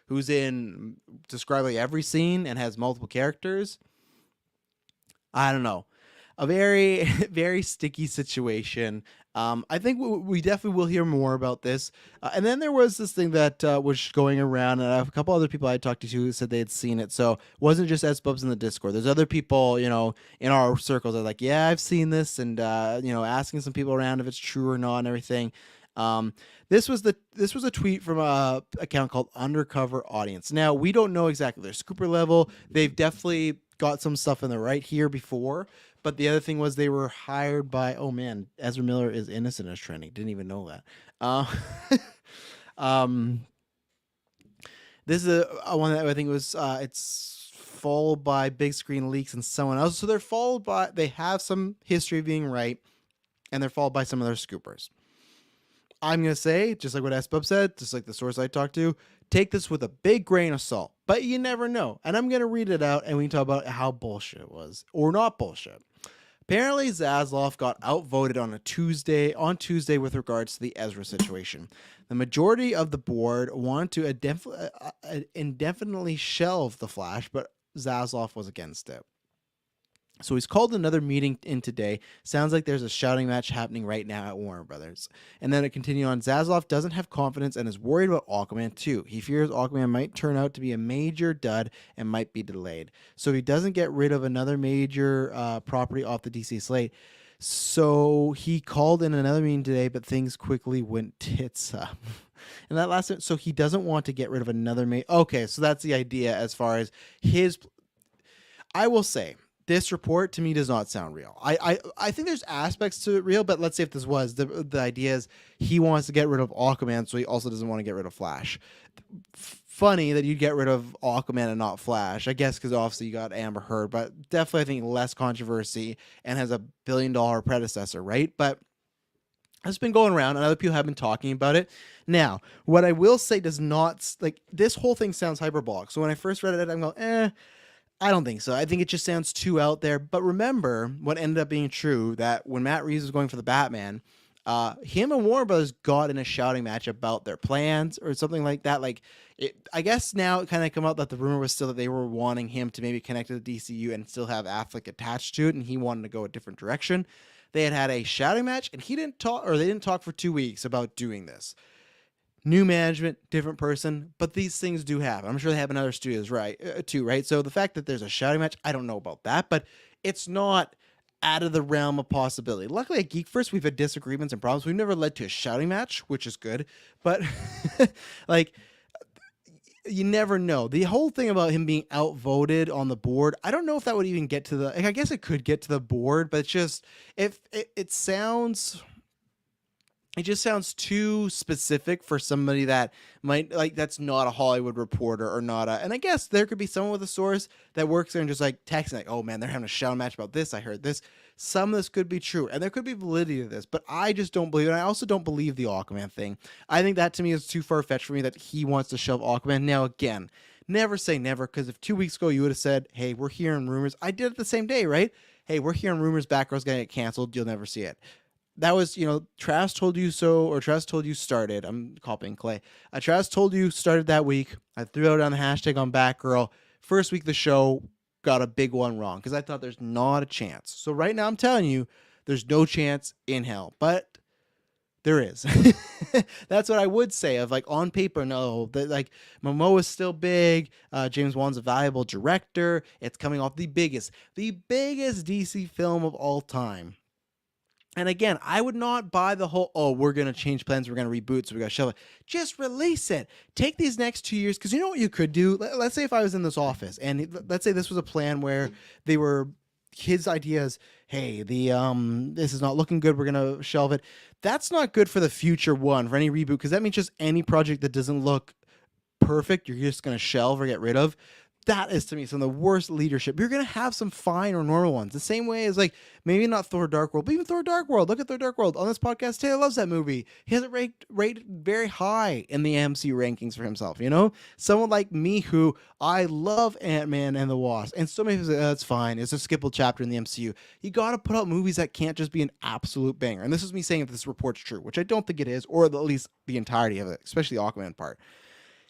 Speaker 1: who's in describably every scene and has multiple characters? I don't know. A very, very sticky situation. I think we definitely will hear more about this. And then there was this thing that was going around, and a couple other people I talked to who said they had seen it. So it wasn't just S-Bubs in the Discord. There's other people, in our circles that are like, yeah, I've seen this, and, asking some people around if it's true or not and everything. This was a tweet from a account called Undercover Audience. Now, we don't know exactly their scooper level. They've definitely got some stuff in the right here before. But the other thing was they were hired by, oh man, Ezra Miller is innocent as trending. Didn't even know that. This is a one that I think was it's followed by Big Screen Leaks and someone else. So they have some history of being right, and they're followed by some of their scoopers. I'm going to say, just like what S-Bub said, just like the source I talked to, take this with a big grain of salt. But you never know. And I'm going to read it out, and we can talk about how bullshit it was. Or not bullshit. Apparently, Zaslav got outvoted on Tuesday with regards to the Ezra situation. The majority of the board wanted to indefinitely shelve the Flash, but Zaslav was against it. So he's called another meeting in today. Sounds like there's a shouting match happening right now at Warner Brothers. And then it continued on. Zaslav doesn't have confidence and is worried about Aquaman too. He fears Aquaman might turn out to be a major dud and might be delayed. So he doesn't get rid of another major property off the DC slate. So he called in another meeting today, but things quickly went tits up. And that last, so he doesn't want to get rid of another Okay, so that's the idea as far as his. I will say, this report to me does not sound real. I think there's aspects to it real, but let's say if this was the idea is he wants to get rid of Aquaman, so he also doesn't want to get rid of Flash. Funny that you'd get rid of Aquaman and not Flash, I guess, because obviously you got Amber Heard, but definitely I think less controversy and has a $1 billion predecessor, right? But it's been going around and other people have been talking about it. Now, what I will say does not, like, this whole thing sounds hyperbolic. So when I first read it, I'm going, I don't think so. I think it just sounds too out there. But remember what ended up being true, that when Matt Reeves was going for the Batman, him and Warner Brothers got in a shouting match about their plans or something like that. Like, I guess now it kind of come out that the rumor was still that they were wanting him to maybe connect to the DCU and still have Affleck attached to it, and he wanted to go a different direction. They had a shouting match, and they didn't talk for 2 weeks about doing this. New management, different person, but these things do happen. I'm sure they happen in other studios, right? Too, right? So the fact that there's a shouting match, I don't know about that, but it's not out of the realm of possibility. Luckily at GeekVerse, we've had disagreements and problems. We've never led to a shouting match, which is good, but like, you never know. The whole thing about him being outvoted on the board, I don't know if that would even get to the, like, I guess it could get to the board, but it's just, if it sounds... It just sounds too specific for somebody that might, like, that's not a Hollywood reporter or not a, and I guess there could be someone with a source that works there and just like texting like, oh man, they're having a shout match about this. I heard this. Some of this could be true and there could be validity to this, but I just don't believe it. And I also don't believe the Aquaman thing. I think that to me is too far fetched for me that he wants to shove Aquaman. Now, again, never say never, because if 2 weeks ago you would have said, hey, we're hearing rumors. I did it the same day, right? Hey, we're hearing rumors Batgirl's going to get canceled. You'll never see it. That was, Travis told you so, or Travis told you started. I'm copying Clay. Travis told you started that week. I threw out on the hashtag on Batgirl. First week of the show, got a big one wrong because I thought there's not a chance. So right now I'm telling you, there's no chance in hell, but there is. That's what I would say of, like, on paper, no. Like, Momoa is still big. James Wan's a valuable director. It's coming off the biggest DC film of all time. And again, I would not buy the whole, oh, we're going to change plans, we're going to reboot, so we got to shove it. Just release it. Take these next 2 years, because you know what you could do? Let's say if I was in this office, and let's say this was a plan where they were his ideas, hey, this is not looking good, we're going to shelve it. That's not good for the future one, for any reboot, because that means just any project that doesn't look perfect, you're just going to shelve or get rid of. That is, to me, some of the worst leadership. You're going to have some fine or normal ones. The same way as, like, maybe not Thor Dark World, but even Thor Dark World. Look at Thor Dark World. On this podcast, Taylor loves that movie. He has it rated very high in the MCU rankings for himself, Someone like me who, I love Ant-Man and the Wasp. And so many people say, oh, that's fine. It's a skippable chapter in the MCU. You got to put out movies that can't just be an absolute banger. And this is me saying if this report's true, which I don't think it is, or at least the entirety of it, especially the Aquaman part.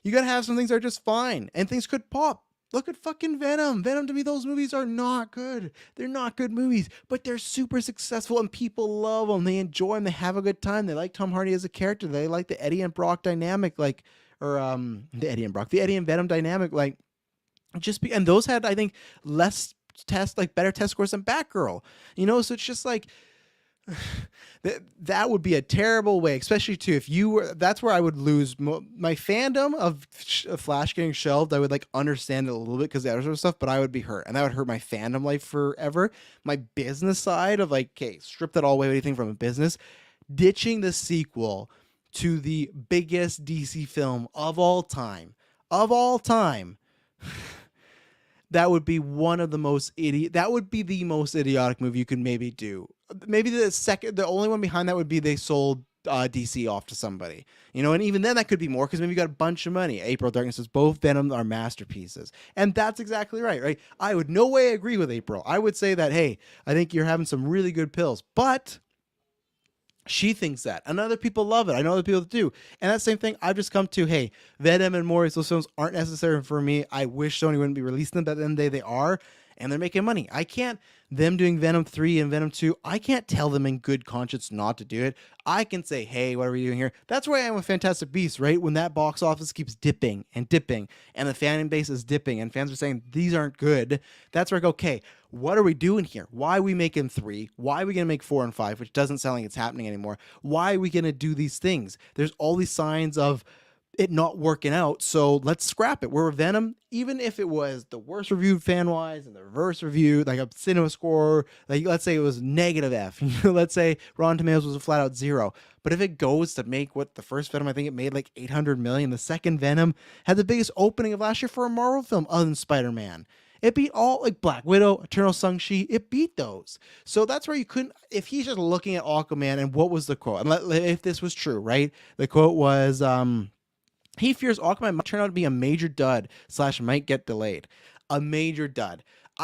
Speaker 1: You got to have some things that are just fine, and things could pop. Look at fucking Venom. Venom, to me, those movies are not good. They're not good movies, but they're super successful and people love them. They enjoy them. They have a good time. They like Tom Hardy as a character. They like the Eddie and Brock dynamic, the Eddie and Venom dynamic, and those had, I think, better test scores than Batgirl. So it's just like, That would be a terrible way, especially too if you were. That's where I would lose my fandom of Flash getting shelved. I would like understand it a little bit because the other sort of stuff, but I would be hurt, and that would hurt my fandom life forever. My business side of like, okay, strip that all away, anything from a business, ditching the sequel to the biggest DC film of all time. That would be one of the most that would be the most idiotic move you could maybe do. Maybe the only one behind that would be they sold DC off to somebody, and even then that could be more because maybe you got a bunch of money. April Darkness says both Venom are masterpieces, and that's exactly right. I would no way agree with April. I would say that, hey, I think you're having some really good pills, but she thinks that, and other people love it. I know other people do, and that same thing. I've just come to, hey, Venom and Morbius, those films aren't necessary for me. I wish Sony wouldn't be releasing them, but at the end of the day, they are, and they're making money. I can't. Them doing Venom 3 and Venom 2, I can't tell them in good conscience not to do it. I can say, hey, what are we doing here? That's where I am with Fantastic Beasts, right? When that box office keeps dipping and dipping, and the fan base is dipping, and fans are saying these aren't good. That's where I go, okay, what are we doing here? Why are we making 3? Why are we going to make 4 and 5, which doesn't sound like it's happening anymore? Why are we going to do these things? There's all these signs of it not working out, so let's scrap it. We're Venom, even if it was the worst reviewed fan-wise and the reverse review, like a cinema score, like let's say it was negative F, let's say Rotten Tomatoes was a flat-out 0, but if it goes to make what the first Venom, I think it made like 800 million, the second Venom had the biggest opening of last year for a Marvel film other than Spider-Man. It beat all, like Black Widow, Eternal Shang-Chi, it beat those. So that's where you couldn't, if he's just looking at Aquaman, and what was the quote? And if this was true, right? The quote was, he fears Aquaman might turn out to be a major dud / might get delayed. A major dud.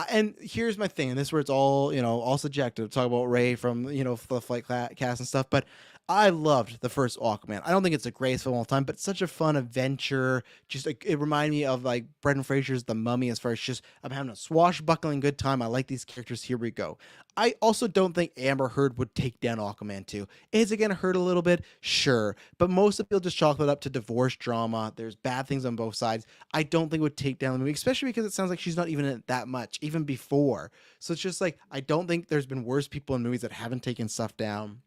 Speaker 1: And here's my thing, and this is where it's all, all subjective. Talk about Ray from, the Flight cast and stuff, but I loved the first Aquaman. I don't think it's the greatest film of all time, but it's such a fun adventure. Just it reminded me of like Brendan Fraser's The Mummy, as far as just I'm having a swashbuckling good time. I like these characters. Here we go. I also don't think Amber Heard would take down Aquaman 2. Is it going to hurt a little bit? Sure. But most of people just chalk it up to divorce drama. There's bad things on both sides. I don't think it would take down the movie, especially because it sounds like she's not even in it that much, even before. So it's just like, I don't think there's been worse people in movies that haven't taken stuff down.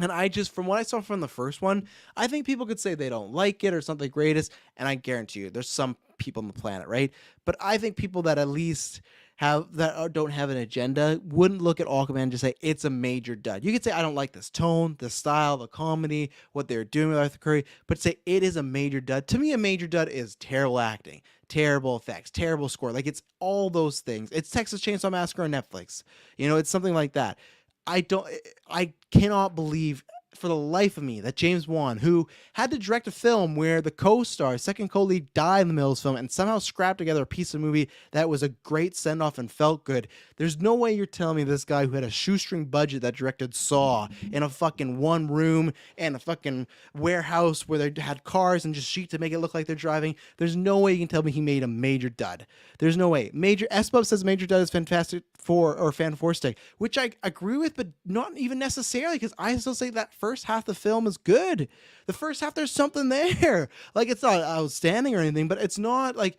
Speaker 1: And I just, from what I saw from the first one, I think people could say they don't like it or something greatest, and I guarantee you, there's some people on the planet, right? But I think people that at least don't have an agenda wouldn't look at Aquaman and just say it's a major dud. You could say I don't like this tone, the style, the comedy, what they're doing with Arthur Curry, but say it is a major dud. To me, a major dud is terrible acting, terrible effects, terrible score. Like, it's all those things. It's Texas Chainsaw Massacre on Netflix. It's something like that. I cannot believe for the life of me that James Wan, who had to direct a film where the co-star, second co-lead, died in the middle of this film and somehow scrapped together a piece of movie that was a great send-off and felt good. There's no way you're telling me this guy who had a shoestring budget that directed Saw in a fucking one room and a fucking warehouse where they had cars and just sheet to make it look like they're driving. There's no way you can tell me he made a major dud. There's no way. S-Bub says major dud is Fantastic Four or Fan Four stick, which I agree with, but not even necessarily, because I still say that first half of the film is good. The first half, there's something there. Like, it's not outstanding or anything, but it's not like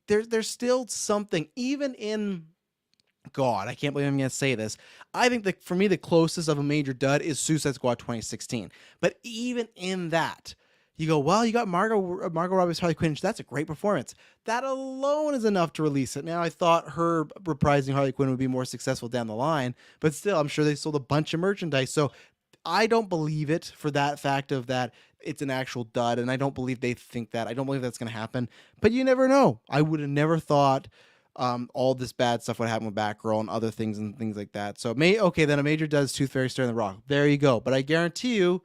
Speaker 1: there's still something, even in God, I can't believe I'm going to say this. I think that for me, the closest of a major dud is Suicide Squad 2016. But even in that, you go, well, you got Margot Robbie's Harley Quinn. That's a great performance. That alone is enough to release it. Now, I thought her reprising Harley Quinn would be more successful down the line, but still, I'm sure they sold a bunch of merchandise. So I don't believe it for that fact of that it's an actual dud, and I don't believe they think that. I don't believe that's going to happen, but you never know. I would have never thought all this bad stuff would happen with Batgirl and other things and things like that. So then a major dud is Tooth Fairy Stir in the Rock. There you go. But I guarantee you,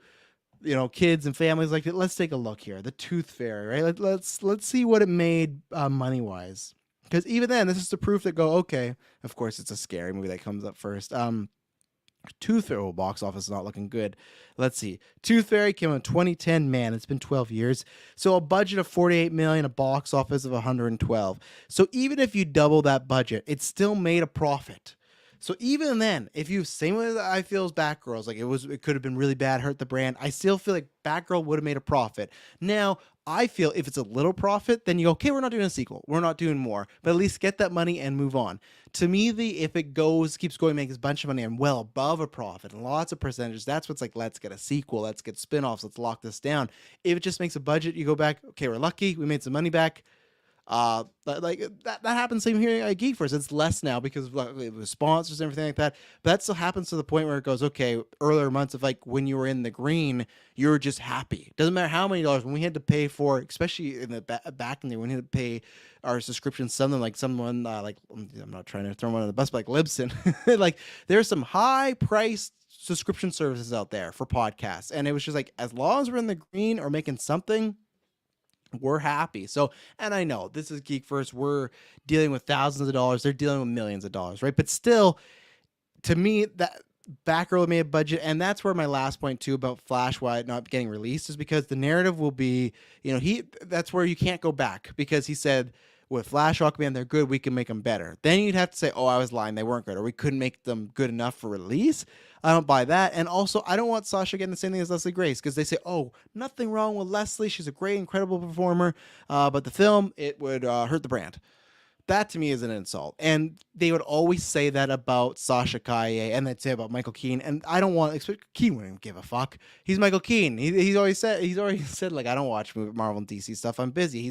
Speaker 1: kids and families like that. Let's take a look here. The Tooth Fairy, right? Let's see what it made money wise. Because even then, this is the proof that okay, of course it's a scary movie that comes up first. Tooth Fairy box office is not looking good. Let's see. Tooth Fairy came out in 2010. Man, it's been 12 years. So a budget of $48 million, a box office of $112. So even if you double that budget, it still made a profit. So even then, if you same way that I feel as Batgirl's, like it could have been really bad, hurt the brand. I still feel like Batgirl would have made a profit. Now, I feel if it's a little profit, then you go, okay, we're not doing a sequel, we're not doing more, but at least get that money and move on. To me, the if it keeps going, makes a bunch of money and well above a profit and lots of percentages, that's what's like, let's get a sequel, let's get spin-offs, let's lock this down. If it just makes a budget, you go back, okay, we're lucky, we made some money back. Like that happens same here at GeekVerse. It's less now because of like, the sponsors and everything like that. But that still happens to the point where it goes, okay, earlier months of like when you were in the green, you were just happy. Doesn't matter how many dollars. When we had to pay for, especially in the back in there, when we had to pay our subscription, something like someone like, I'm not trying to throw one on the bus, but like Libsyn, like there's some high priced subscription services out there for podcasts, and it was just like, as long as we're in the green or making something, we're happy. So, and I know this is GeekVerse. We're dealing with thousands of dollars. They're dealing with millions of dollars, right? But still, to me, that Batgirl made a budget, and that's where my last point too about Flash, why it not getting released, is because the narrative will be, that's where you can't go back, because he said with Flash, Aquaman, they're good, we can make them better. Then you'd have to say, oh, I was lying, they weren't good, or we couldn't make them good enough for release. I don't buy that. And also, I don't want Sasha getting the same thing as Leslie Grace, because they say, oh, nothing wrong with Leslie, she's a great, incredible performer, but the film, it would hurt the brand. That to me is an insult. And they would always say that about Sasha Kaye, and they'd say about Michael Keane. And I don't want to, Keane wouldn't give a fuck. He's Michael Keane. He's always said like, I don't watch Marvel and DC stuff. I'm busy.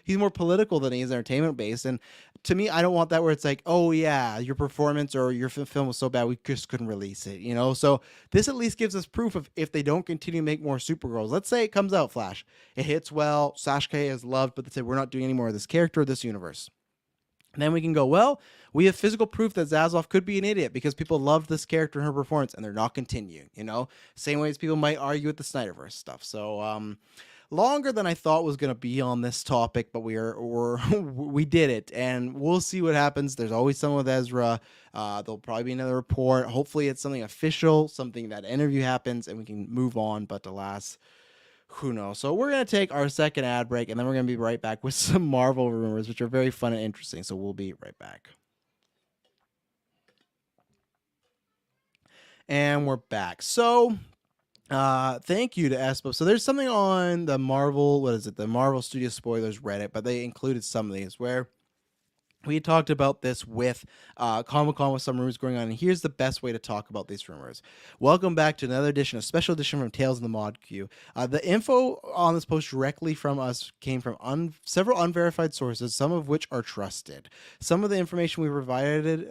Speaker 1: He's more political than he is entertainment based. And to me, I don't want that where it's like, oh yeah, your performance or your film was so bad we just couldn't release it. So this at least gives us proof of, if they don't continue to make more Supergirls. Let's say it comes out, Flash, it hits well, Sasha Kaye is loved, but they say we're not doing any more of this character or this universe. And then we can go, well, we have physical proof that Zaslav could be an idiot because people loved this character and her performance, and they're not continuing, Same way as people might argue with the Snyderverse stuff. So, longer than I thought was going to be on this topic, but we did it, and we'll see what happens. There's always someone with Ezra. There'll probably be another report. Hopefully it's something official, something that interview happens, and we can move on. But alas, who knows? So we're going to take our second ad break, and then we're going to be right back with some Marvel rumors, which are very fun and interesting. So we'll be right back. And we're back. So thank you to Espo. So there's something on the Marvel, the Marvel Studio Spoilers Reddit, but they included some of these where we talked about this with Comic-Con with some rumors going on, and here's the best way to talk about these rumors. Welcome back to another edition, a special edition from Tales in the Mod Queue. The info on this post directly from us came from several unverified sources, some of which are trusted. Some of the information we provided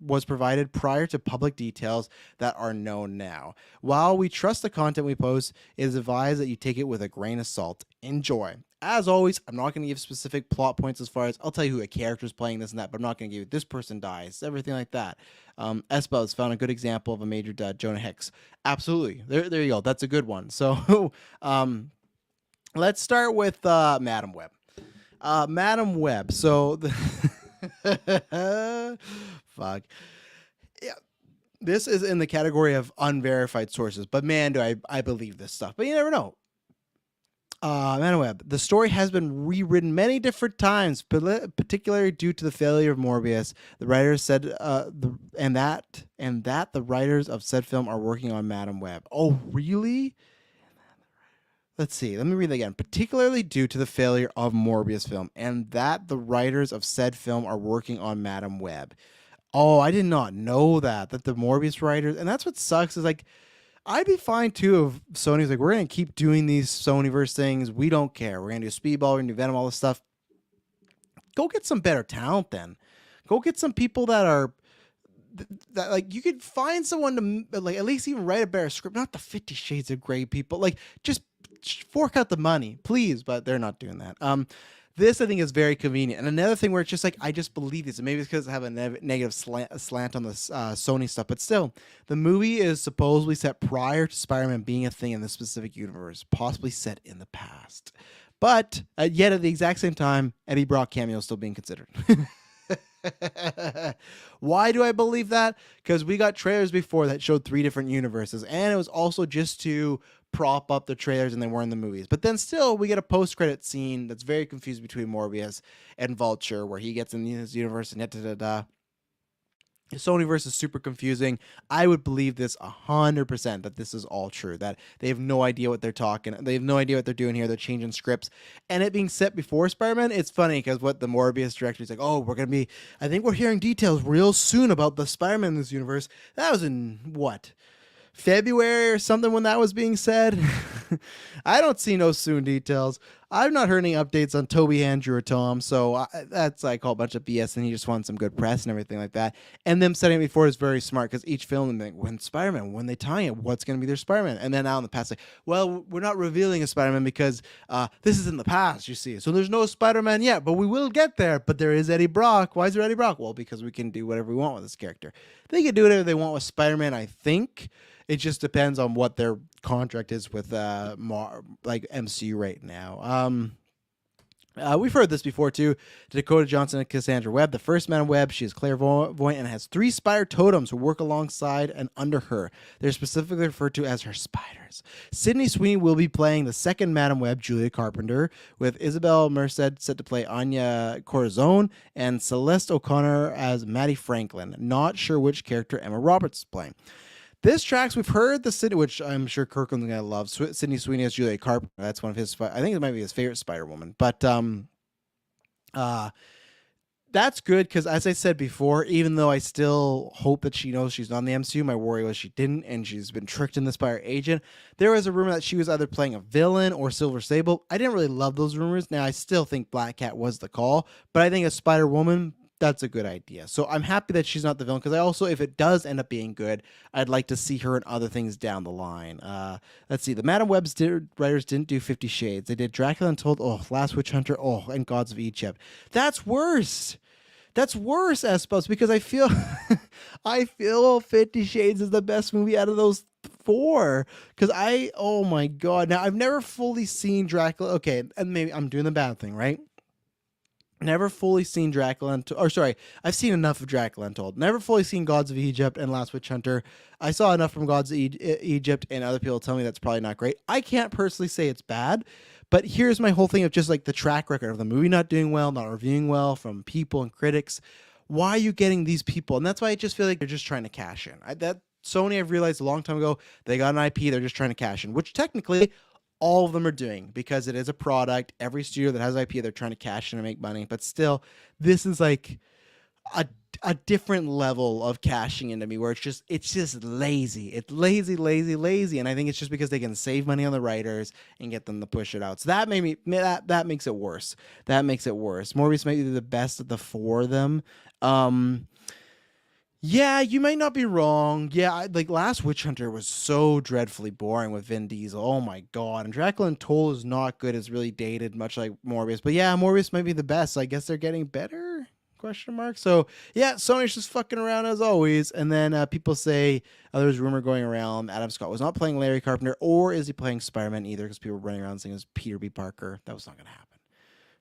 Speaker 1: was provided prior to public details that are known now. While we trust the content we post, it is advised that you take it with a grain of salt. Enjoy. As always, I'm not going to give specific plot points as far as I'll tell you who a character is playing this and that, but I'm not going to give you this person dies, everything like that. Espo's found a good example of a major dud, Jonah Hex. Absolutely. There you go. That's a good one. So let's start with Madem Web. Madem Web. So fuck. Yeah. This is in the category of unverified sources, but man, do I believe this stuff. But you never know. Madem Web. The story has been rewritten many different times, particularly due to the failure of Morbius. The writers said, that the writers of said film are working on Madem Web. Oh, really? Let's see. Let me read that again. Particularly due to the failure of Morbius film, and that the writers of said film are working on Madem Web. Oh, I did not know that the Morbius writers, and that's what sucks is like, I'd be fine too if Sony's like, we're going to keep doing these Sonyverse things. We don't care. We're going to do Speedball, we're going to do Venom, all this stuff. Go get some better talent then. Go get some people that like, you could find someone to like at least even write a better script, not the 50 Shades of Grey people. Like, just fork out the money, please. But they're not doing that. This, I think, is very convenient. And another thing where it's just like, I just believe this. And maybe it's because I have a negative slant on the Sony stuff. But still, the movie is supposedly set prior to Spider-Man being a thing in this specific universe, possibly set in the past. But yet at the exact same time, Eddie Brock cameo is still being considered. Why do I believe that? Because we got trailers before that showed 3 different universes. And it was also just to prop up the trailers and they weren't in the movies. But then still, we get a post-credit scene that's very confused between Morbius and Vulture, where he gets in his universe and da-da-da-da. Sonyverse is super confusing. I would believe this 100% that this is all true, that they have no idea what they're talking. They have no idea what they're doing here. They're changing scripts. And it being set before Spider-Man, it's funny because what the Morbius director is like, oh, I think we're hearing details real soon about the Spider-Man in this universe. That was in what? February or something when that was being said. I don't see no soon details. I've not heard any updates on Toby, Andrew, or Tom, so that's I call a bunch of BS, and he just wants some good press and everything like that. And them setting it before is very smart because each film, they think, when Spider-Man, when they tie it, what's going to be their Spider-Man? And then out in the past, like, well, we're not revealing a Spider-Man because this is in the past, you see. So there's no Spider-Man yet, but we will get there. But there is Eddie Brock. Why is there Eddie Brock? Well, because we can do whatever we want with this character. They can do whatever they want with Spider-Man, I think. It just depends on what their contract is with MCU right now. We've heard this before too. Dakota Johnson and Cassandra Webb. The first Madam Webb, she is clairvoyant and has 3 spider totems who work alongside and under her. They're specifically referred to as her spiders. Sydney Sweeney will be playing the second Madam Webb, Julia Carpenter, with Isabel Merced set to play Anya Corazon and Celeste O'Connor as Maddie Franklin. Not sure which character Emma Roberts is playing. This tracks, we've heard the Sydney, which I'm sure Kirkland's going to love. Sydney Sweeney as Julia Carpenter. That's one of his, I think it might be his favorite Spider-Woman. But that's good because, as I said before, even though I still hope that she knows she's not in the MCU, my worry was she didn't, and she's been tricked in this by her agent. There was a rumor that she was either playing a villain or Silver Sable. I didn't really love those rumors. Now, I still think Black Cat was the call, but I think a Spider-Woman, that's a good idea. So I'm happy that she's not the villain because I also, if it does end up being good, I'd like to see her in other things down the line. Let's see. The Madam Web's writers didn't do 50 Shades. They did Dracula Untold, Last Witch Hunter, and Gods of Egypt. That's worse. That's worse, Espos, because I feel I feel 50 Shades is the best movie out of those 4. Because oh my God. Now, I've never fully seen Dracula. Okay, and maybe I'm doing the bad thing, right? Never fully seen Dracula Untold. Or sorry, I've seen enough of Dracula Untold. Never fully seen Gods of Egypt and Last Witch Hunter. I saw enough from Gods of Egypt, and other people tell me that's probably not great. I can't personally say it's bad, but here's my whole thing of just like the track record of the movie not doing well, not reviewing well from people and critics. Why are you getting these people? And that's why I just feel like they're just trying to cash in. Sony, I've realized a long time ago, they got an IP, they're just trying to cash in, which technically all of them are doing because it is a product. Every studio that has IP, they're trying to cash in and make money. But still, this is like a different level of cashing into me where it's just lazy. It's lazy. And I think it's just because they can save money on the writers and get them to push it out. So that that makes it worse. That makes it worse. Morbius might be the best of the 4 of them. Yeah, you might not be wrong. Yeah, like Last Witch Hunter was so dreadfully boring with Vin Diesel. Oh my God. And Dracula Untold is not good. It's really dated, much like Morbius. But yeah, Morbius might be the best. So I guess they're getting better? Question mark. So yeah, Sony's just fucking around as always. And then people say there's rumor going around Adam Scott was not playing Larry Carpenter, or is he playing Spider-Man either? Because people were running around saying it was Peter B. Parker. That was not going to happen.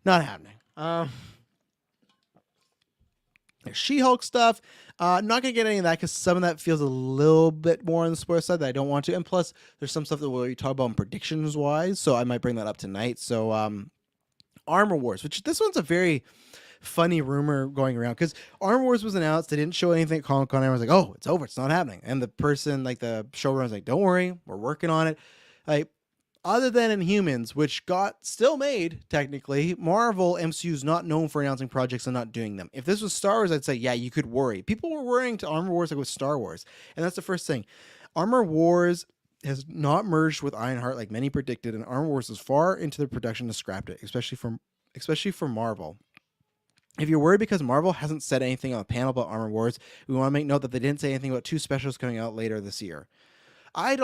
Speaker 1: Not happening. She-Hulk stuff, not gonna get any of that because some of that feels a little bit more on the spoiler side that I don't want to, and plus there's some stuff that we'll talk about in predictions wise, so I might bring that up tonight. So Armour Wars, which this one's a very funny rumor going around because Armour Wars was announced, they didn't show anything at Comic-Con, everyone's like, oh, it's over, it's not happening, and the person, like the showrunner's like, don't worry, we're working on it. Like, other than Inhumans, which got still made, technically, Marvel MCU is not known for announcing projects and not doing them. If this was Star Wars, I'd say, yeah, you could worry. People were worrying to Armour Wars like with Star Wars. And that's the first thing. Armour Wars has not merged with Ironheart like many predicted, and Armour Wars is far into the production to scrap it, especially for Marvel. If you're worried because Marvel hasn't said anything on the panel about Armour Wars, we want to make note that they didn't say anything about 2 specials coming out later this year. I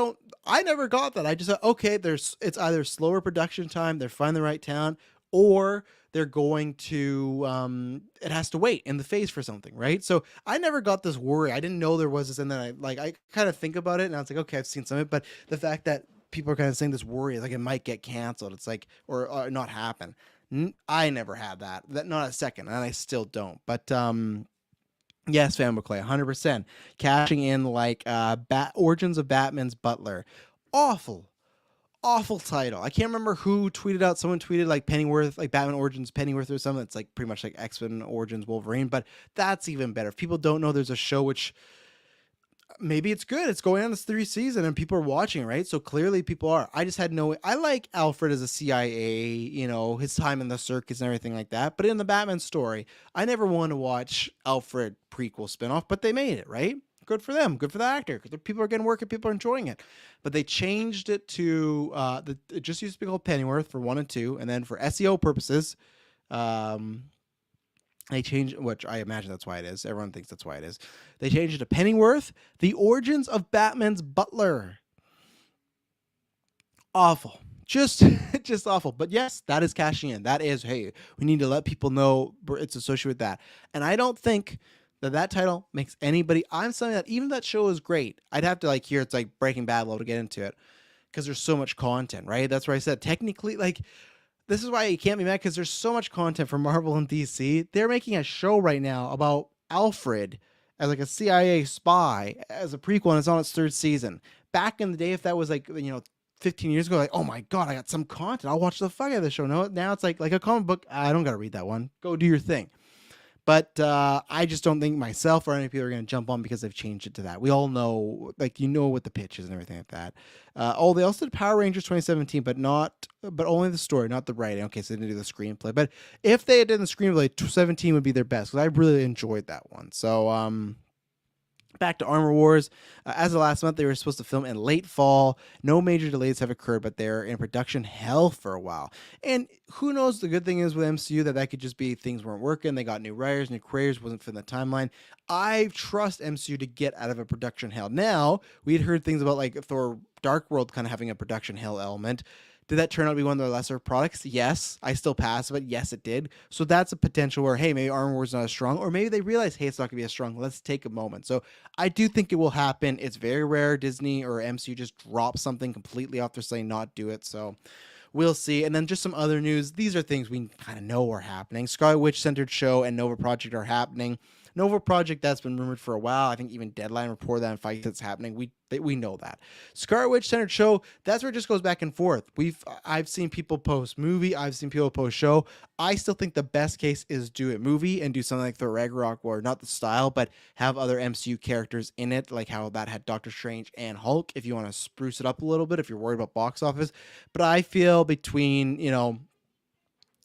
Speaker 1: never got that. I just thought, okay, it's either slower production time, they're finding the right talent, or they're going to, it has to wait in the phase for something, right? So I never got this worry. I didn't know there was this, and then I kind of think about it, and I was like, okay, I've seen some of it, but the fact that people are kind of saying this worry, like it might get canceled, it's like, or not happen. I never had that, not a second, and I still don't, but, yes, Fan Clay, 100%. Cashing in like Origins of Batman's Butler. Awful awful title. I can't remember who tweeted out. Someone tweeted like Pennyworth, like Batman Origins Pennyworth or something. It's like pretty much like X-Men Origins Wolverine, but that's even better. If people don't know there's a show, which maybe it's good. It's going on its 3rd season and people are watching, right? So clearly people are. I just had no, I like Alfred as a CIA, you know, his time in the circus and everything like that. But in the Batman story, I never want to watch Alfred prequel spinoff, but they made it, right? Good for them. Good for the actor. Because people are getting work and people are enjoying it. But they changed it to, it just used to be called Pennyworth for 1 and 2. And then for SEO purposes, they changed, which I imagine that's why it is. Everyone thinks that's why it is. They changed it to Pennyworth, The Origins of Batman's Butler. Awful. Just awful. But yes, that is cashing in. That is, hey, we need to let people know it's associated with that. And I don't think that title makes anybody, I'm saying that even that show is great. I'd have to like hear it's like Breaking Bad level to get into it because there's so much content, right? That's where I said technically, like, this is why you can't be mad because there's so much content from Marvel and DC. They're making a show right now about Alfred as like a CIA spy as a prequel, and it's on its 3rd season. Back in the day, if that was like, you know, 15 years ago, like, oh my God, I got some content. I'll watch the fuck out of the show. No, now it's like a comic book. I don't got to read that one. Go do your thing. But I just don't think myself or any people are going to jump on because they've changed it to that. We all know, like, you know what the pitch is and everything like that. They also did Power Rangers 2017, but only the story, not the writing. Okay, so they didn't do the screenplay. But if they had done the screenplay, 17 would be their best because I really enjoyed that one. So, back to Armour Wars. As of last month, they were supposed to film in late fall. No major delays have occurred, but they're in production hell for a while. And who knows, the good thing is with MCU that could just be things weren't working. They got new writers, new creators, wasn't fitting the timeline. I trust MCU to get out of a production hell. Now, we had heard things about like Thor Dark World kind of having a production hell element. Did that turn out to be one of their lesser products? Yes. I still pass, but yes, it did. So that's a potential where, hey, maybe Armour Wars is not as strong, or maybe they realize, hey, it's not going to be as strong. Let's take a moment. So I do think it will happen. It's very rare Disney or MCU just drop something completely off their slate and not do it. So we'll see. And then just some other news. These are things we kind of know are happening. Scarlet Witch centered show and Nova Project are happening. Nova Project, that's been rumored for a while. I think even Deadline reported that in Fight that's happening. We know that. Scarlet Witch centered show, that's where it just goes back and forth. I've seen people post movie, I've seen people post show. I still think the best case is do it movie and do something like Thor Ragnarok, or not the style, but have other MCU characters in it, like how that had Doctor Strange and Hulk, if you want to spruce it up a little bit, if you're worried about box office. But I feel between, you know,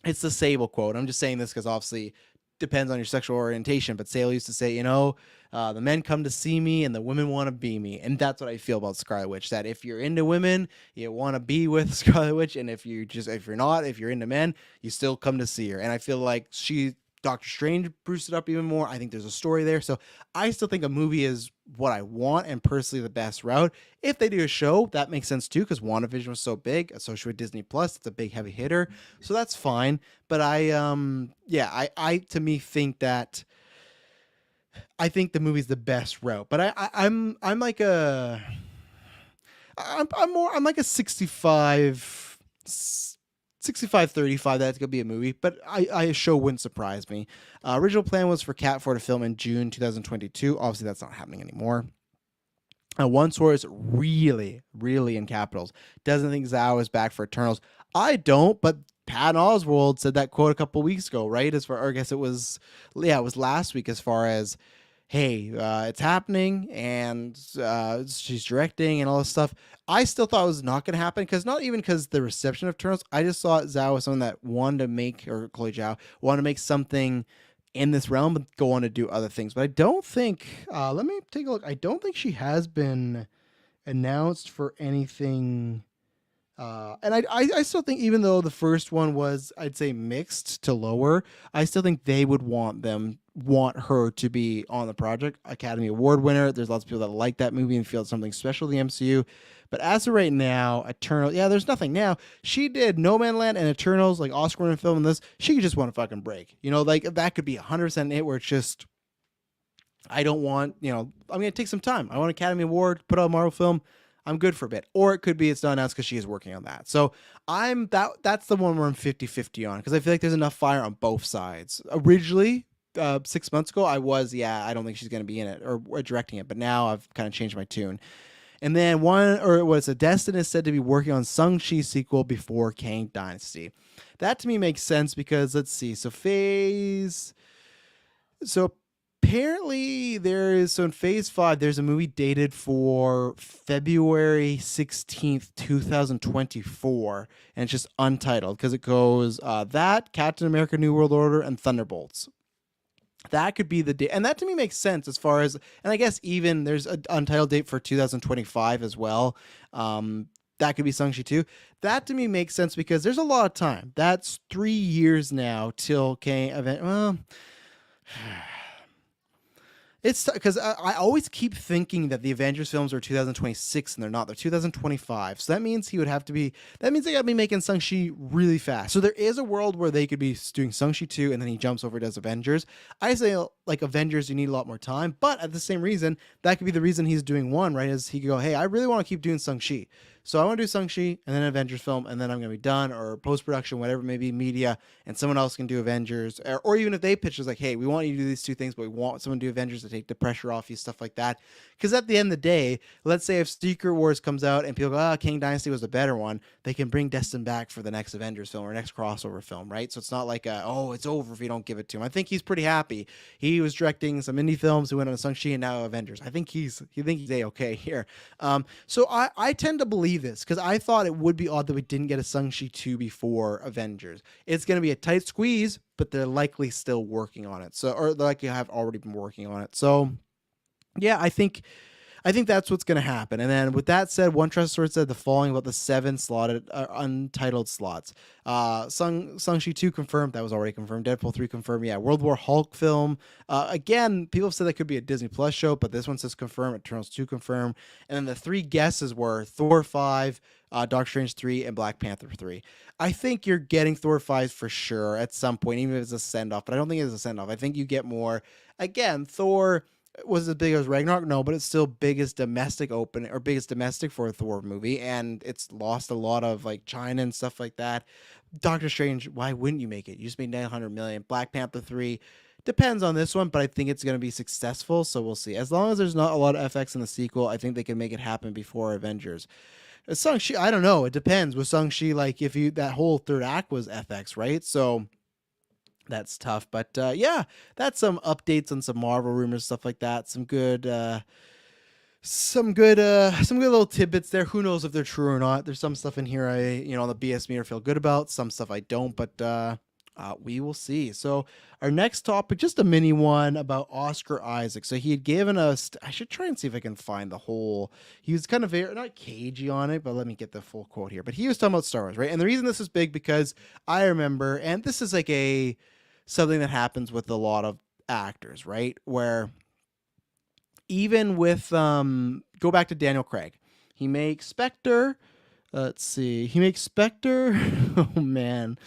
Speaker 1: it's the Sable quote. I'm just saying this because obviously depends on your sexual orientation, but Sale used to say, you know, the men come to see me and the women want to be me. And that's what I feel about Scarlet Witch, that if you're into women, you want to be with Scarlet Witch. And if you're not, if you're into men, you still come to see her. And I feel like Doctor Strange boosted up even more. I think there's a story there. So I still think a movie is what I want and personally the best route. If they do a show, that makes sense too, because WandaVision was so big, associated with Disney Plus. It's a big heavy hitter. So that's fine. But I to me think that I think the movie's the best route. But I'm like a 65-35, that's going to be a movie, but a show wouldn't surprise me. Original plan was for Cat 4 to film in June 2022. Obviously, that's not happening anymore. One source really, really in capitals doesn't think Zhao is back for Eternals. I don't, but Patton Oswalt said that quote a couple weeks ago, right? Or I guess it was last week, as far as, hey, it's happening, and she's directing and all this stuff. I still thought it was not going to happen, not even because the reception of Eternals. I just thought Zhao was someone that wanted to make, or Chloe Zhao, wanted to make something in this realm, but go on to do other things. But I don't think, let me take a look. I don't think she has been announced for anything. And I still think, even though the first one was, I'd say, mixed to lower, I still think they would want her to be on the project. Academy Award winner. There's lots of people that like that movie and feel it's something special in the MCU. But as of right now, Eternals, there's nothing now. She did No Man Land and Eternals, like Oscar winning film in this. She could just want to fucking break. You know, like that could be 100% it, where it's just, I don't want, I'm going to take some time. I want Academy Award, put out a Marvel film. I'm good for a bit. Or it could be it's not announced because she is working on that. So that's the one where I'm 50-50 on, because I feel like there's enough fire on both sides. Originally, 6 months ago, I don't think she's going to be in it or directing it. But now I've kind of changed my tune. And then Destin is said to be working on Shang-Chi sequel before Kang Dynasty. That to me makes sense because let's see. So apparently in phase 5 there's a movie dated for February 16th 2024, and it's just untitled because it goes that Captain America New World Order and Thunderbolts. That could be the date, and that to me makes sense as far as, and I guess even there's an untitled date for 2025 as well. That could be Shang-Chi 2. That to me makes sense because there's a lot of time. That's 3 years now till Kang event. Well, it's because I always keep thinking that the Avengers films are 2026 and they're not. They're 2025. So that means they got to be making Shang-Chi really fast. So there is a world where they could be doing Shang-Chi 2 and then he jumps over to does Avengers. I say like Avengers, you need a lot more time. But at the same reason, that could be the reason he's doing one, right? Is he could go, hey, I really want to keep doing Shang-Chi. So I want to do Shang-Chi and then an Avengers film, and then I'm going to be done, or post-production, whatever, maybe media, and someone else can do Avengers. Or even if they pitch, it's like, hey, we want you to do these two things, but we want someone to do Avengers to take the pressure off you, stuff like that. Because at the end of the day, let's say if Secret Wars comes out and people go, King Dynasty was the better one, they can bring Destin back for the next Avengers film or next crossover film, right? So it's not like, it's over if you don't give it to him. I think he's pretty happy. He was directing some indie films, he went on Shang-Chi and now Avengers. I think he's A-okay here. So I tend to believe this because I thought it would be odd that we didn't get a Shang-Chi 2 before Avengers. It's going to be a tight squeeze, but they're likely still working on it. So, or they likely have already been working on it. So, yeah, I think that's what's going to happen. And then with that said, One Trusted Source said the following about the 7 slotted untitled slots. Shang-Chi 2 confirmed. That was already confirmed. Deadpool 3 confirmed. Yeah, World War Hulk film. Again, people have said that could be a Disney Plus show, but this one says confirmed. Eternals 2 confirmed. And then the 3 guesses were Thor 5, Doctor Strange 3, and Black Panther 3. I think you're getting Thor 5 for sure at some point, even if it's a send-off. But I don't think it's a send-off. I think you get more. Again, Thor was as big as Ragnarok, no, but it's still biggest domestic opening or biggest domestic for a Thor movie, and it's lost a lot of like China and stuff like that. Doctor Strange, why wouldn't you make it? You just made 900 million. Black Panther 3 depends on this one, but I think it's going to be successful, so we'll see. As long as there's not a lot of FX in the sequel, I think they can make it happen before Avengers. Shang-Chi, I don't know. It depends. With Shang-Chi, like that whole third act was FX, right? So that's tough, but yeah, that's some updates on some Marvel rumors, stuff like that. Some good little tidbits there. Who knows if they're true or not? There's some stuff in here on the BS meter feel good about. Some stuff I don't, but we will see. So our next topic, just a mini one about Oscar Isaac. So he had given us, I should try and see if I can find the whole, he was kind of not cagey on it, but let me get the full quote here. But he was talking about Star Wars, right? And the reason this is big because I remember, and this is like something that happens with a lot of actors, right? Where even with go back to Daniel Craig, he makes Spectre. Let's see, he makes Spectre. Oh man,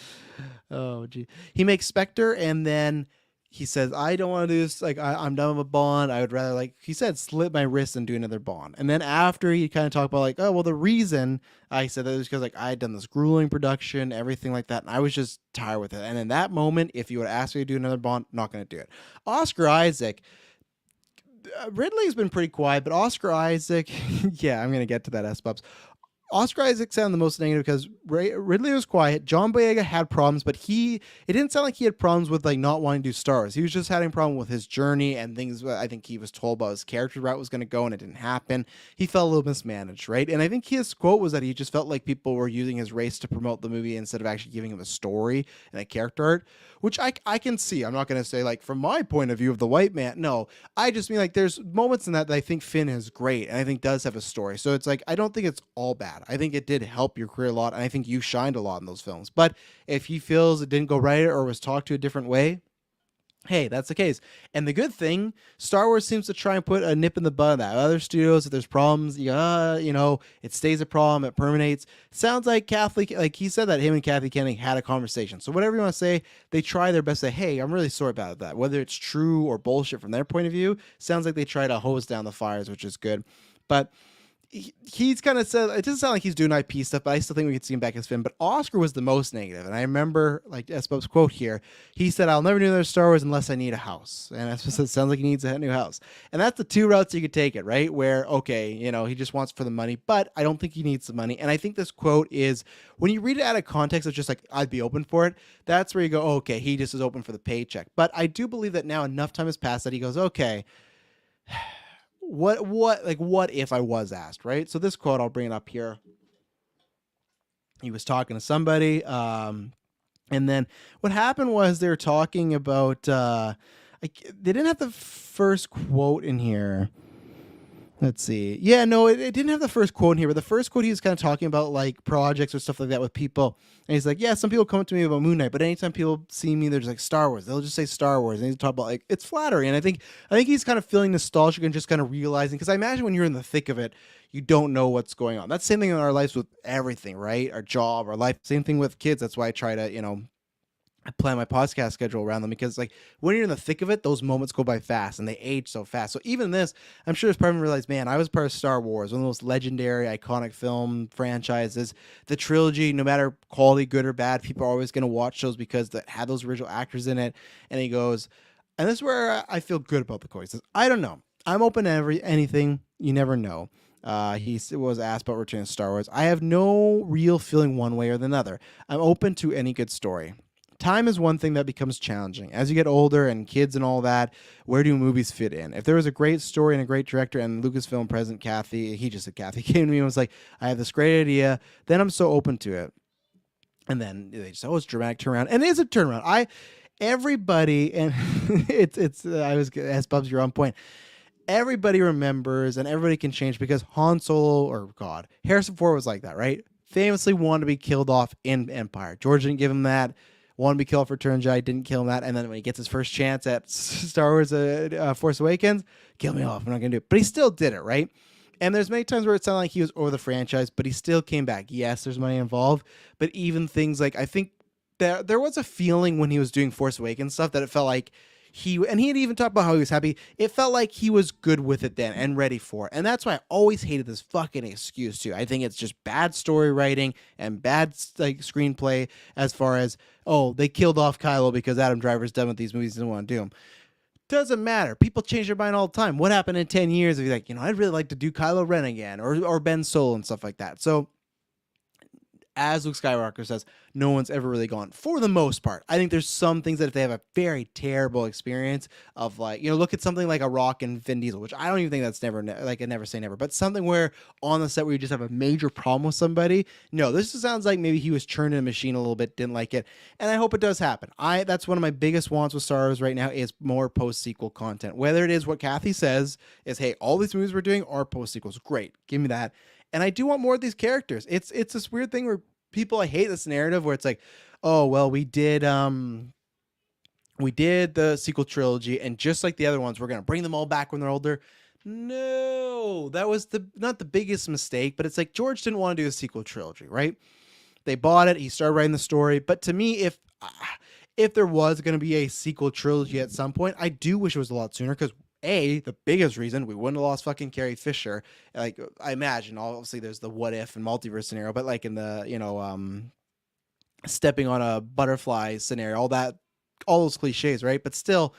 Speaker 1: oh gee, he makes Spectre, and then he says, I don't want to do this. Like, I'm done with Bond. I would rather, like he said, slit my wrist and do another Bond. And then after he kind of talked about like, oh, well, the reason I said that is because like I had done this grueling production, everything like that. And I was just tired with it. And in that moment, if you would ask me to do another Bond, I'm not going to do it. Oscar Isaac, Ridley's been pretty quiet, but Oscar Isaac, yeah, I'm going to get to that, S-Bubs. Oscar Isaac sounded the most negative because Ridley was quiet. John Boyega had problems, but it didn't sound like he had problems with like not wanting to do Star Wars. He was just having a problem with his journey and things. I think he was told about his character route was going to go, and it didn't happen. He felt a little mismanaged, right? And I think his quote was that he just felt like people were using his race to promote the movie instead of actually giving him a story and a character art, which I can see. I'm not going to say like from my point of view of the white man. No, I just mean like there's moments in that I think Finn is great and I think does have a story. So it's like I don't think it's all bad. I think it did help your career a lot, and I think you shined a lot in those films. But if he feels it didn't go right or was talked to a different way, hey, that's the case. And the good thing, Star Wars seems to try and put a nip in the bud of that. Other studios, if there's problems, it stays a problem, it permeates. Sounds like like he said that him and Kathy Kennedy had a conversation. So whatever you want to say, they try their best to say, hey, I'm really sorry about that. Whether it's true or bullshit from their point of view, sounds like they try to hose down the fires, which is good. But he's kind of said, it doesn't sound like he's doing IP stuff, but I still think we could see him back as Finn. But Oscar was the most negative. And I remember, like S-Bub's quote here, he said, I'll never do another Star Wars unless I need a house. And S-Bub said, sounds like he needs a new house. And that's the two routes you could take it, right? Where, okay, he just wants for the money, but I don't think he needs the money. And I think this quote is, when you read it out of context, it's just like, I'd be open for it. That's where you go, okay, he just is open for the paycheck. But I do believe that now enough time has passed that he goes, okay, what if I was asked, right? So this quote, I'll bring it up here. He was talking to somebody, and then what happened was they were talking about, they didn't have the first quote in here. Let's see. Yeah, no, it didn't have the first quote in here, but the first quote he was kind of talking about like projects or stuff like that with people. And he's like, yeah, some people come up to me about Moon Knight, but anytime people see me, there's like Star Wars. They'll just say Star Wars. And he's talking about like, it's flattery. And I think he's kind of feeling nostalgic and just kind of realizing, because I imagine when you're in the thick of it, you don't know what's going on. That's the same thing in our lives with everything, right? Our job, our life, same thing with kids. That's why I try to, I plan my podcast schedule around them, because like when you're in the thick of it, those moments go by fast and they age so fast. So even this, I'm sure this part of me realized, man, I was part of Star Wars, one of the most legendary, iconic film franchises. The trilogy, no matter quality, good or bad, people are always going to watch shows because they had those original actors in it. And he goes, and this is where I feel good about the quote. He says, I don't know. I'm open to anything. You never know. He was asked about returning to Star Wars. I have no real feeling one way or the other. I'm open to any good story. Time is one thing that becomes challenging. As you get older and kids and all that, where do movies fit in? If there was a great story and a great director, and Lucasfilm president Kathy, he just said Kathy, came to me and was like, I have this great idea, then I'm so open to it. And then they just, it's dramatic turnaround. And it is a turnaround. Everybody, and as Bubs, you're on point. Everybody remembers and everybody can change, because Han Solo, or God, Harrison Ford was like that, right? Famously wanted to be killed off in Empire. George didn't give him that. Wanted to be killed for Return of the Jedi, didn't kill him that. And then when he gets his first chance at Star Wars Force Awakens, kill me off. I'm not going to do it. But he still did it, right? And there's many times where it sounded like he was over the franchise, but he still came back. Yes, there's money involved. But even things like, I think there was a feeling when he was doing Force Awakens stuff that it felt like he had even talked about how he was happy. It felt like he was good with it then and ready for it. And that's why I always hated this fucking excuse too. I think it's just bad story writing and bad like screenplay, as far as, oh, they killed off Kylo because Adam Driver's done with these movies and doesn't want to do them. Doesn't matter. People change their mind all the time. What happened in 10 years if you're like, I'd really like to do Kylo Ren again, or Ben Solo and stuff like that. So as Luke Skywalker says, no one's ever really gone, for the most part. I think there's some things that if they have a very terrible experience of like, look at something like a Rock and Vin Diesel, which I don't even think that's never, like I never say never, but something where on the set where you just have a major problem with somebody. No, this just sounds like maybe he was churning a machine a little bit, didn't like it. And I hope it does happen. That's one of my biggest wants with Star Wars right now, is more post-sequel content. Whether it is what Kathy says is, hey, all these movies we're doing are post-sequels. Great. Give me that. And I do want more of these characters. It's this weird thing where I hate this narrative where it's like, oh, well, we did the sequel trilogy, and just like the other ones, we're going to bring them all back when they're older. No, that was not the biggest mistake, but it's like George didn't want to do a sequel trilogy, right? They bought it. He started writing the story. But to me, if there was going to be a sequel trilogy at some point, I do wish it was a lot sooner, because the biggest reason we wouldn't have lost fucking Carrie Fisher. Like, I imagine, obviously there's the what if and multiverse scenario, but like in the, stepping on a butterfly scenario, all those cliches, right? But still,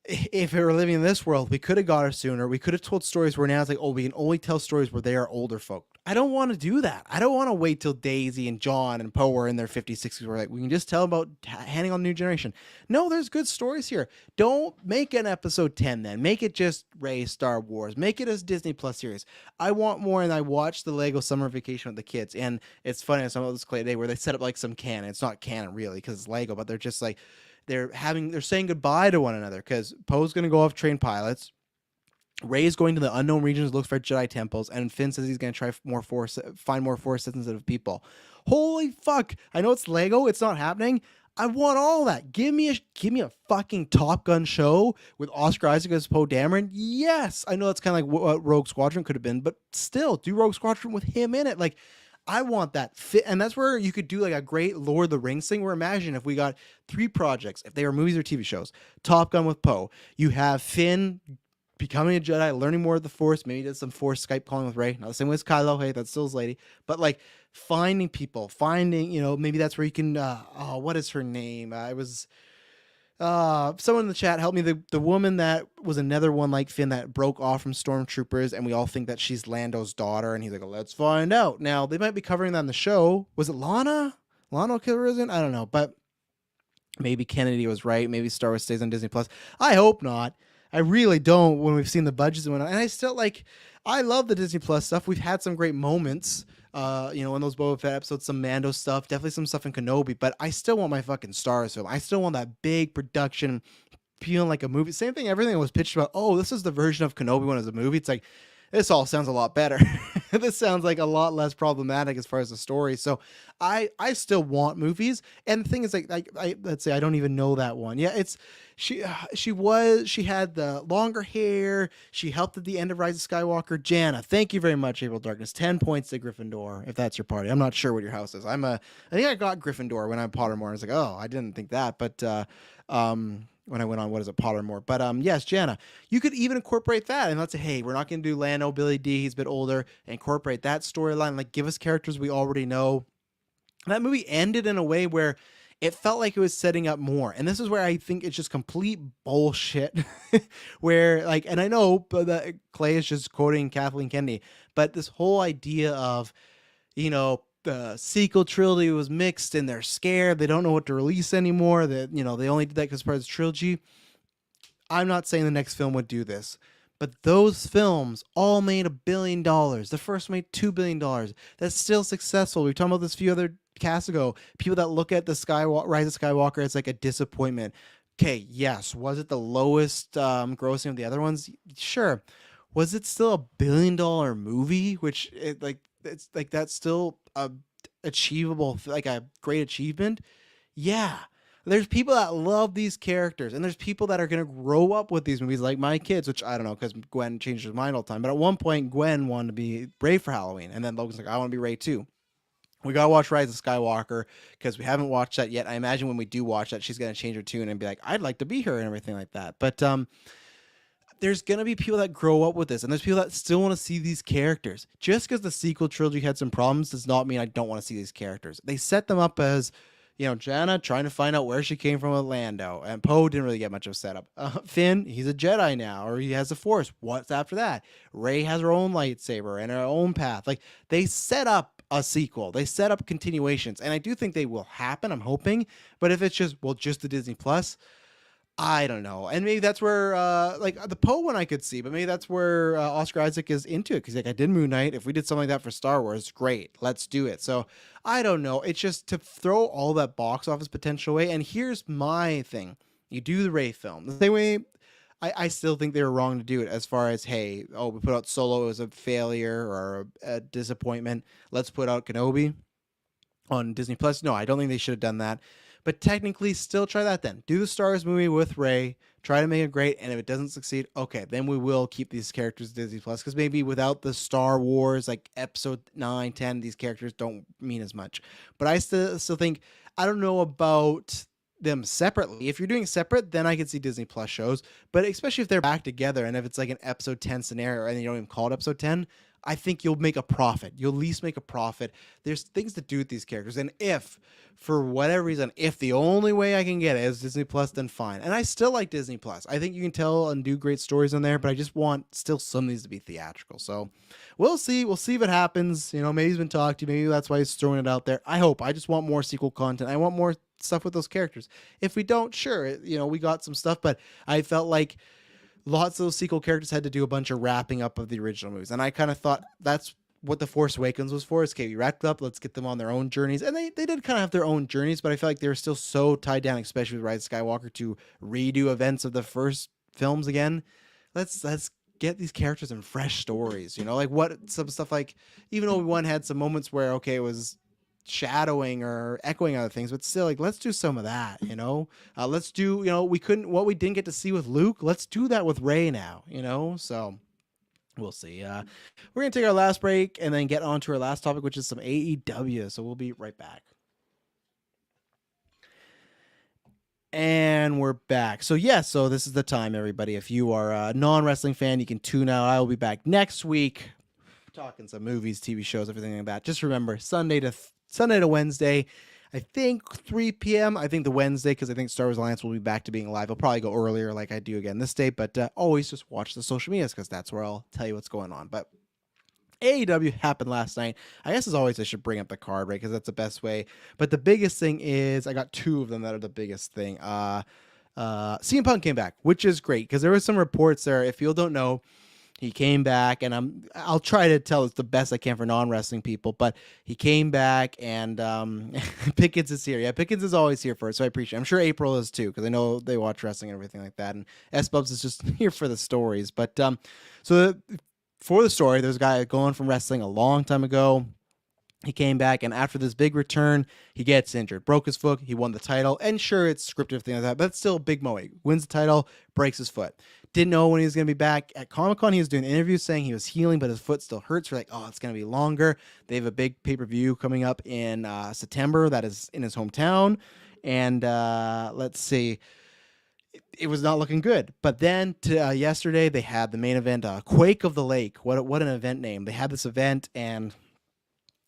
Speaker 1: if we were living in this world, we could have got her sooner. We could have told stories where now it's like, oh, we can only tell stories where they are older folk. I don't want to do that. I don't want to wait till Daisy and John and Poe are in their 50s, 60s. We're like, we can just tell about handing on the new generation. No, there's good stories here. Don't make an episode 10 then. Make it just Rey Star Wars. Make it a Disney Plus series. I want more, and I watched the Lego Summer Vacation with the kids, and it's funny on some of this Clay Day where they set up like some canon. It's not canon really because it's Lego, but they're just like, they're saying goodbye to one another, because Poe's going to go off train pilots. Rey's going to the unknown regions, look for Jedi temples, and Finn says he's going to try find more Force sensitive people. Holy fuck! I know it's Lego, it's not happening. I want all that. Give me a fucking Top Gun show with Oscar Isaac as Poe Dameron. Yes, I know that's kind of like what Rogue Squadron could have been, but still, do Rogue Squadron with him in it. Like, I want that fit, and that's where you could do like a great Lord of the Rings thing. Where imagine if we got 3 projects, if they were movies or TV shows. Top Gun with Poe. You have Finn becoming a Jedi, learning more of the Force. Maybe did some Force Skype calling with Rey. Not the same way as Kylo. Hey, that's still his lady. But like finding people, maybe that's where you can. What is her name? It was someone in the chat helped me. The woman that was another one like Finn that broke off from stormtroopers, and we all think that she's Lando's daughter, and he's like, let's find out. Now they might be covering that on the show. Was it Lana Calrissian? I don't know, but maybe Kennedy was right. Maybe Star Wars stays on Disney Plus. I hope not. I really don't. When we've seen the budgets and whatnot, and I still like. I love the Disney Plus stuff. We've had some great moments. In those Boba Fett episodes, some Mando stuff, definitely some stuff in Kenobi, but I still want my fucking Star Wars film. I still want that big production feeling like a movie. Same thing, everything was pitched about, oh, this is the version of Kenobi when it was a movie. It's like, this all sounds a lot better. This sounds like a lot less problematic as far as the story. So I still want movies. And the thing is, let's say I don't even know that one. Yeah, she had the longer hair. She helped at the end of Rise of Skywalker. Jana, thank you very much, April Darkness. 10 points to Gryffindor, if that's your party. I'm not sure what your house is. I think I got Gryffindor when I'm Pottermore. I was like, oh, I didn't think that. But when I went on, Pottermore. But yes, Jana, you could even incorporate that. And let's say, hey, we're not going to do Lando, Billy D, he's a bit older. Incorporate that storyline. Like, give us characters we already know. That movie ended in a way where it felt like it was setting up more. And this is where I think it's just complete bullshit. Where, like, and I know that Clay is just quoting Kathleen Kennedy, but this whole idea of, the sequel trilogy was mixed and they're scared. They don't know what to release anymore. That, they only did that because part of the trilogy. I'm not saying the next film would do this, but those films all made $1 billion. The first made $2 billion. That's still successful. We've talked about this a few other casts ago. People that look at the Rise of Skywalker as like a disappointment. Okay, yes. Was it the lowest grossing of the other ones? Sure. Was it still $1 billion movie? Which that's still a achievable, like a great achievement. Yeah. There's people that love these characters, and there's people that are going to grow up with these movies, like my kids, which I don't know, because Gwen changed his mind all the time. But at one point, Gwen wanted to be Rey for Halloween, and then Logan's like, I want to be Rey too. We got to watch Rise of Skywalker, because we haven't watched that yet. I imagine when we do watch that, she's going to change her tune and be like, I'd like to be her and everything like that. But there's going to be people that grow up with this, and there's people that still want to see these characters. Just because the sequel trilogy had some problems does not mean I don't want to see these characters. They set them up as, Jana trying to find out where she came from with Lando, and Poe didn't really get much of a setup. Finn, he's a Jedi now, or he has the Force. What's after that? Rey has her own lightsaber and her own path. Like, they set up a sequel. They set up continuations, and I do think they will happen. I'm hoping, but if it's just the Disney Plus, I don't know. And maybe that's where, the Poe one I could see, but maybe that's where Oscar Isaac is into it. Because, I did Moon Knight. If we did something like that for Star Wars, great. Let's do it. So, I don't know. It's just to throw all that box office potential away. And here's my thing. You do the Rey film. The same way, I still think they were wrong to do it as far as, hey, we put out Solo as a failure or a disappointment. Let's put out Kenobi on Disney Plus. No, I don't think they should have done that. But technically, still try that then. Do the Star Wars movie with Rey. Try to make it great. And if it doesn't succeed, okay, then we will keep these characters Disney Plus. Because maybe without the Star Wars, like episode 9, 10, these characters don't mean as much. But I still think, I don't know about them separately. If you're doing separate, then I could see Disney Plus shows. But especially if they're back together and if it's like an episode 10 scenario and you don't even call it episode 10, I think you'll make a profit. You'll at least make a profit. There's things to do with these characters. And if, for whatever reason, if the only way I can get it is Disney Plus, then fine. And I still like Disney Plus. I think you can tell and do great stories on there, but I just want still some of these to be theatrical. So we'll see. We'll see what happens. Maybe he's been talked to. Maybe that's why he's throwing it out there. I hope. I just want more sequel content. I want more stuff with those characters. If we don't, sure, we got some stuff, but I felt like lots of those sequel characters had to do a bunch of wrapping up of the original movies. And I kind of thought that's what The Force Awakens was for. Is, okay, we wrapped up. Let's get them on their own journeys. And they did kind of have their own journeys, but I feel like they were still so tied down, especially with Rise of Skywalker, to redo events of the first films again. Let's get these characters in fresh stories. Like what some stuff, like even Obi-Wan had some moments where, okay, it was shadowing or echoing other things, but still, like, let's do some of that. Let's do, what we didn't get to see with Luke, let's do that with Rey now. So we'll see. We're gonna take our last break and then get on to our last topic, which is some AEW. So we'll be right back. And we're back. So so this is the time, everybody. If you are a non-wrestling fan, you can tune out. I will be back next week talking some movies, TV shows, everything like that. Just remember, Sunday to Wednesday, I think 3 p.m. I think the Wednesday, because I think Star Wars Alliance will be back to being live. I'll probably go earlier like I do again this day, but always just watch the social medias because that's where I'll tell you what's going on. But AEW happened last night. I guess as always, I should bring up the card, right? Because that's the best way. But the biggest thing is, I got two of them that are the biggest thing. CM Punk came back, which is great because there was some reports there. If you don't know, he came back, and I'll try to tell it's the best I can for non-wrestling people, but he came back, and Pickens is here. Yeah, Pickens is always here for it, so I appreciate it. I'm sure April is too, because I know they watch wrestling and everything like that, and S-Bubs is just here for the stories. But for the story, there's a guy going from wrestling a long time ago. He came back, and after this big return, he gets injured. Broke his foot. He won the title. And sure, it's scripted, thing like that, but it's still a big moment. Wins the title, breaks his foot. Didn't know when he was going to be back. At Comic-Con, he was doing interviews saying he was healing, but his foot still hurts. We're like, oh, it's going to be longer. They have a big pay-per-view coming up in September that is in his hometown. And let's see. It was not looking good. But then yesterday, they had the main event, Quake of the Lake. What an event name. They had this event, and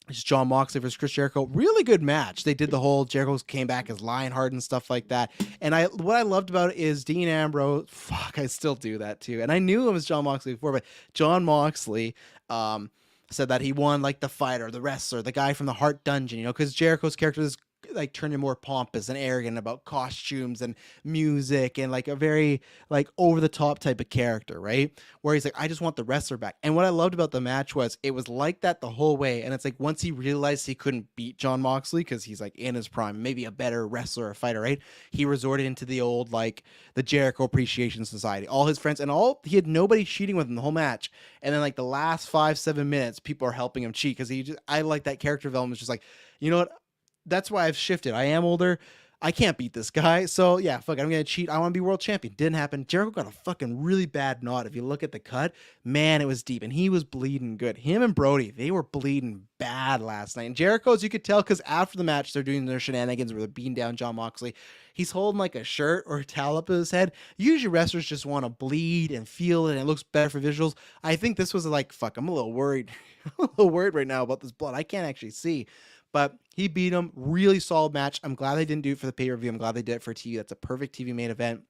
Speaker 1: it's Jon Moxley versus Chris Jericho. Really good match. They did the whole Jericho came back as Lionheart and stuff like that. And what I loved about it is Dean Ambrose. Fuck, I still do that too. And I knew it was Jon Moxley before, but Jon Moxley said that he won like the fighter, the wrestler, the guy from the Heart Dungeon. Because Jericho's character is like turning more pompous and arrogant about costumes and music and like a very like over the top type of character, right? Where he's like, I just want the wrestler back. And what I loved about the match was it was like that the whole way. And it's like once he realized he couldn't beat Jon Moxley because he's like in his prime, maybe a better wrestler or fighter, right? He resorted into the old like the Jericho Appreciation Society. All his friends and he had nobody cheating with him the whole match. And then like the last 5-7 minutes, people are helping him cheat because I like that character development. Was just like, you know what? That's why I've shifted. I am older. I can't beat this guy. So yeah, fuck it. I'm going to cheat. I want to be world champion. Didn't happen. Jericho got a fucking really bad knot. If you look at the cut, man, it was deep and he was bleeding good. Him and Brody, they were bleeding bad last night. And Jericho, as you could tell, because after the match, they're doing their shenanigans where they're beating down Jon Moxley. He's holding like a shirt or a towel up his head. Usually wrestlers just want to bleed and feel it and it looks better for visuals. I think this was like, fuck, I'm a little worried. I'm a little worried right now about this blood. I can't actually see. But he beat him. Really solid match. I'm glad they didn't do it for the pay-per-view. I'm glad they did it for TV. That's a perfect TV main event.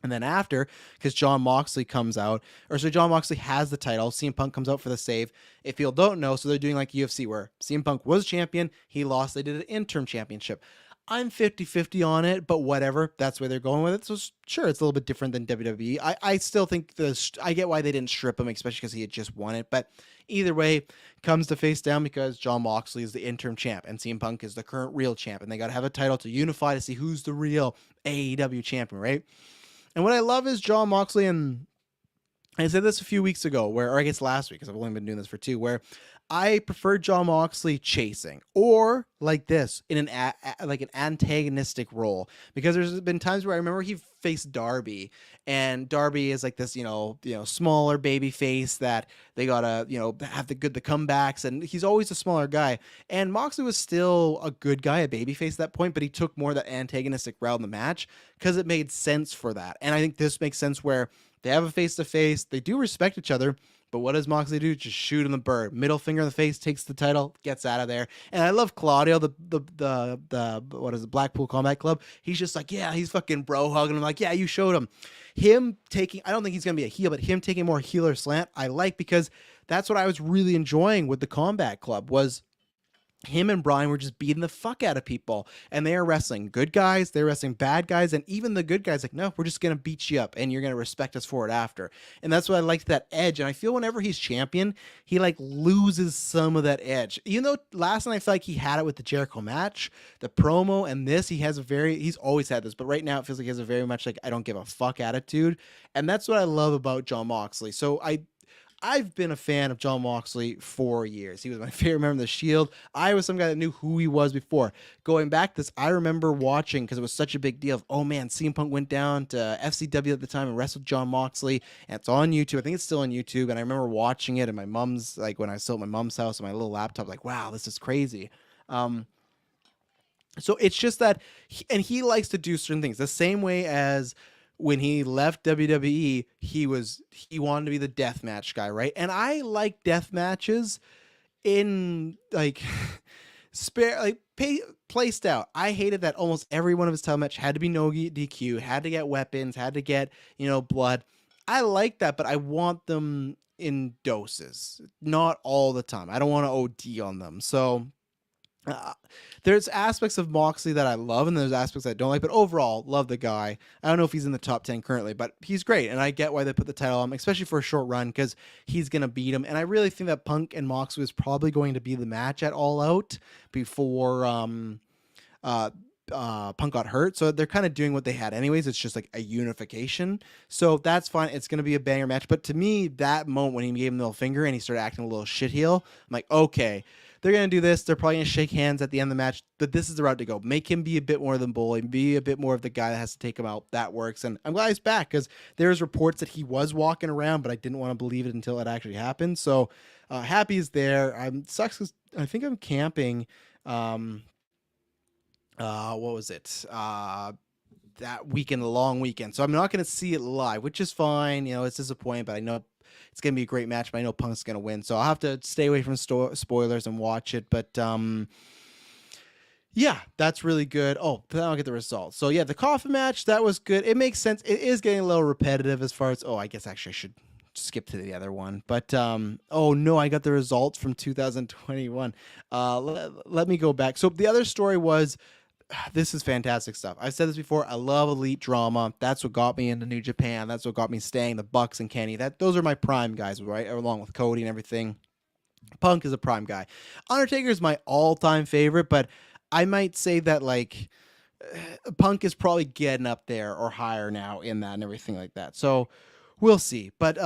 Speaker 1: And then after, because Jon Moxley comes out, Jon Moxley has the title. CM Punk comes out for the save. If you don't know, so they're doing like UFC where CM Punk was champion. He lost. They did an interim championship. I'm 50-50 on it, but whatever. That's where they're going with it. So sure, it's a little bit different than WWE. I still think I get why they didn't strip him, especially because he had just won it. But either way, comes to face down because Jon Moxley is the interim champ and CM Punk is the current real champ. And they got to have a title to unify to see who's the real AEW champion, right? And what I love is Jon Moxley, and I said this a few weeks ago, or I guess last week, because I've only been doing this for 2, where I prefer Jon Moxley chasing or like this in like an antagonistic role, because there's been times where I remember he faced Darby, and Darby is like this, smaller baby face that they gotta, have the comebacks, and he's always a smaller guy. And Moxley was still a good guy, a baby face at that point, but he took more of that antagonistic route in the match because it made sense for that. And I think this makes sense where they have a face-to-face, they do respect each other, but what does Moxley do? Just shoot him the bird. Middle finger in the face, takes the title, gets out of there. And I love Claudio, the what is it, Blackpool Combat Club. He's just like, yeah, he's fucking bro hugging him. Like, yeah, you showed him. Him taking, I don't think he's going to be a heel, but him taking more healer slant, I like, because that's what I was really enjoying with the Combat Club was him and Brian were just beating the fuck out of people, and they are wrestling good guys, they're wrestling bad guys, and even the good guys like, no, we're just gonna beat you up and you're gonna respect us for it after. And that's what I liked, that edge. And I feel whenever he's champion, he like loses some of that edge, even though last night I felt like he had it with the Jericho match, the promo, and this he's always had this, but right now it feels like he has a very much like I don't give a fuck attitude. And that's what I love about Jon Moxley. So I've been a fan of Jon Moxley for years. He was my favorite member of the Shield. I was some guy that knew who he was before. Going back this, I remember watching, because it was such a big deal, oh man, CM Punk went down to FCW at the time and wrestled Jon Moxley, and it's on YouTube. I think it's still on YouTube, and I remember watching it in my mom's, like when I was still at my mom's house on my little laptop, like, wow, this is crazy. So it's just that, he likes to do certain things the same way as when he left WWE. He wanted to be the death match guy, right? And I like death matches in like spare like placed out. I hated that almost every one of his title match had to be no DQ, had to get weapons, had to get blood. I like that, but I want them in doses, not all the time. I don't want to OD on them. So uh, there's aspects of Moxley that I love, and there's aspects I don't like. But overall, love the guy. I don't know if he's in the top 10 currently, but he's great, and I get why they put the title on him, especially for a short run, because he's gonna beat him. And I really think that Punk and Moxley is probably going to be the match at All Out before uh, Punk got hurt. So they're kind of doing what they had anyways. It's just like a unification. So that's fine. It's going to be a banger match. But to me, that moment when he gave him the middle finger and he started acting a little shitheel, I'm like, okay, they're going to do this. They're probably going to shake hands at the end of the match, but this is the route to go. Make him be a bit more than bully, be a bit more of the guy that has to take him out. That works. And I'm glad he's back, because there's reports that he was walking around, but I didn't want to believe it until it actually happened. So happy he's there. Sucks because I think I'm camping. What was it? That weekend, a long weekend. So I'm not going to see it live, which is fine. It's disappointing, but I know it's going to be a great match, but I know Punk's going to win. So I'll have to stay away from spoilers and watch it. But yeah, that's really good. Oh, then I'll get the results. So yeah, the coffin match, that was good. It makes sense. It is getting a little repetitive as far as, I guess actually I should skip to the other one. But oh no, I got the results from 2021. Let me go back. So the other story was, this is fantastic stuff. I've said this before. I love elite drama. That's what got me into New Japan. That's what got me staying. The Bucks and Kenny. Those are my prime guys, right? Along with Cody and everything. Punk is a prime guy. Undertaker is my all-time favorite, but I might say that Punk is probably getting up there or higher now in that and everything like that. So we'll see. But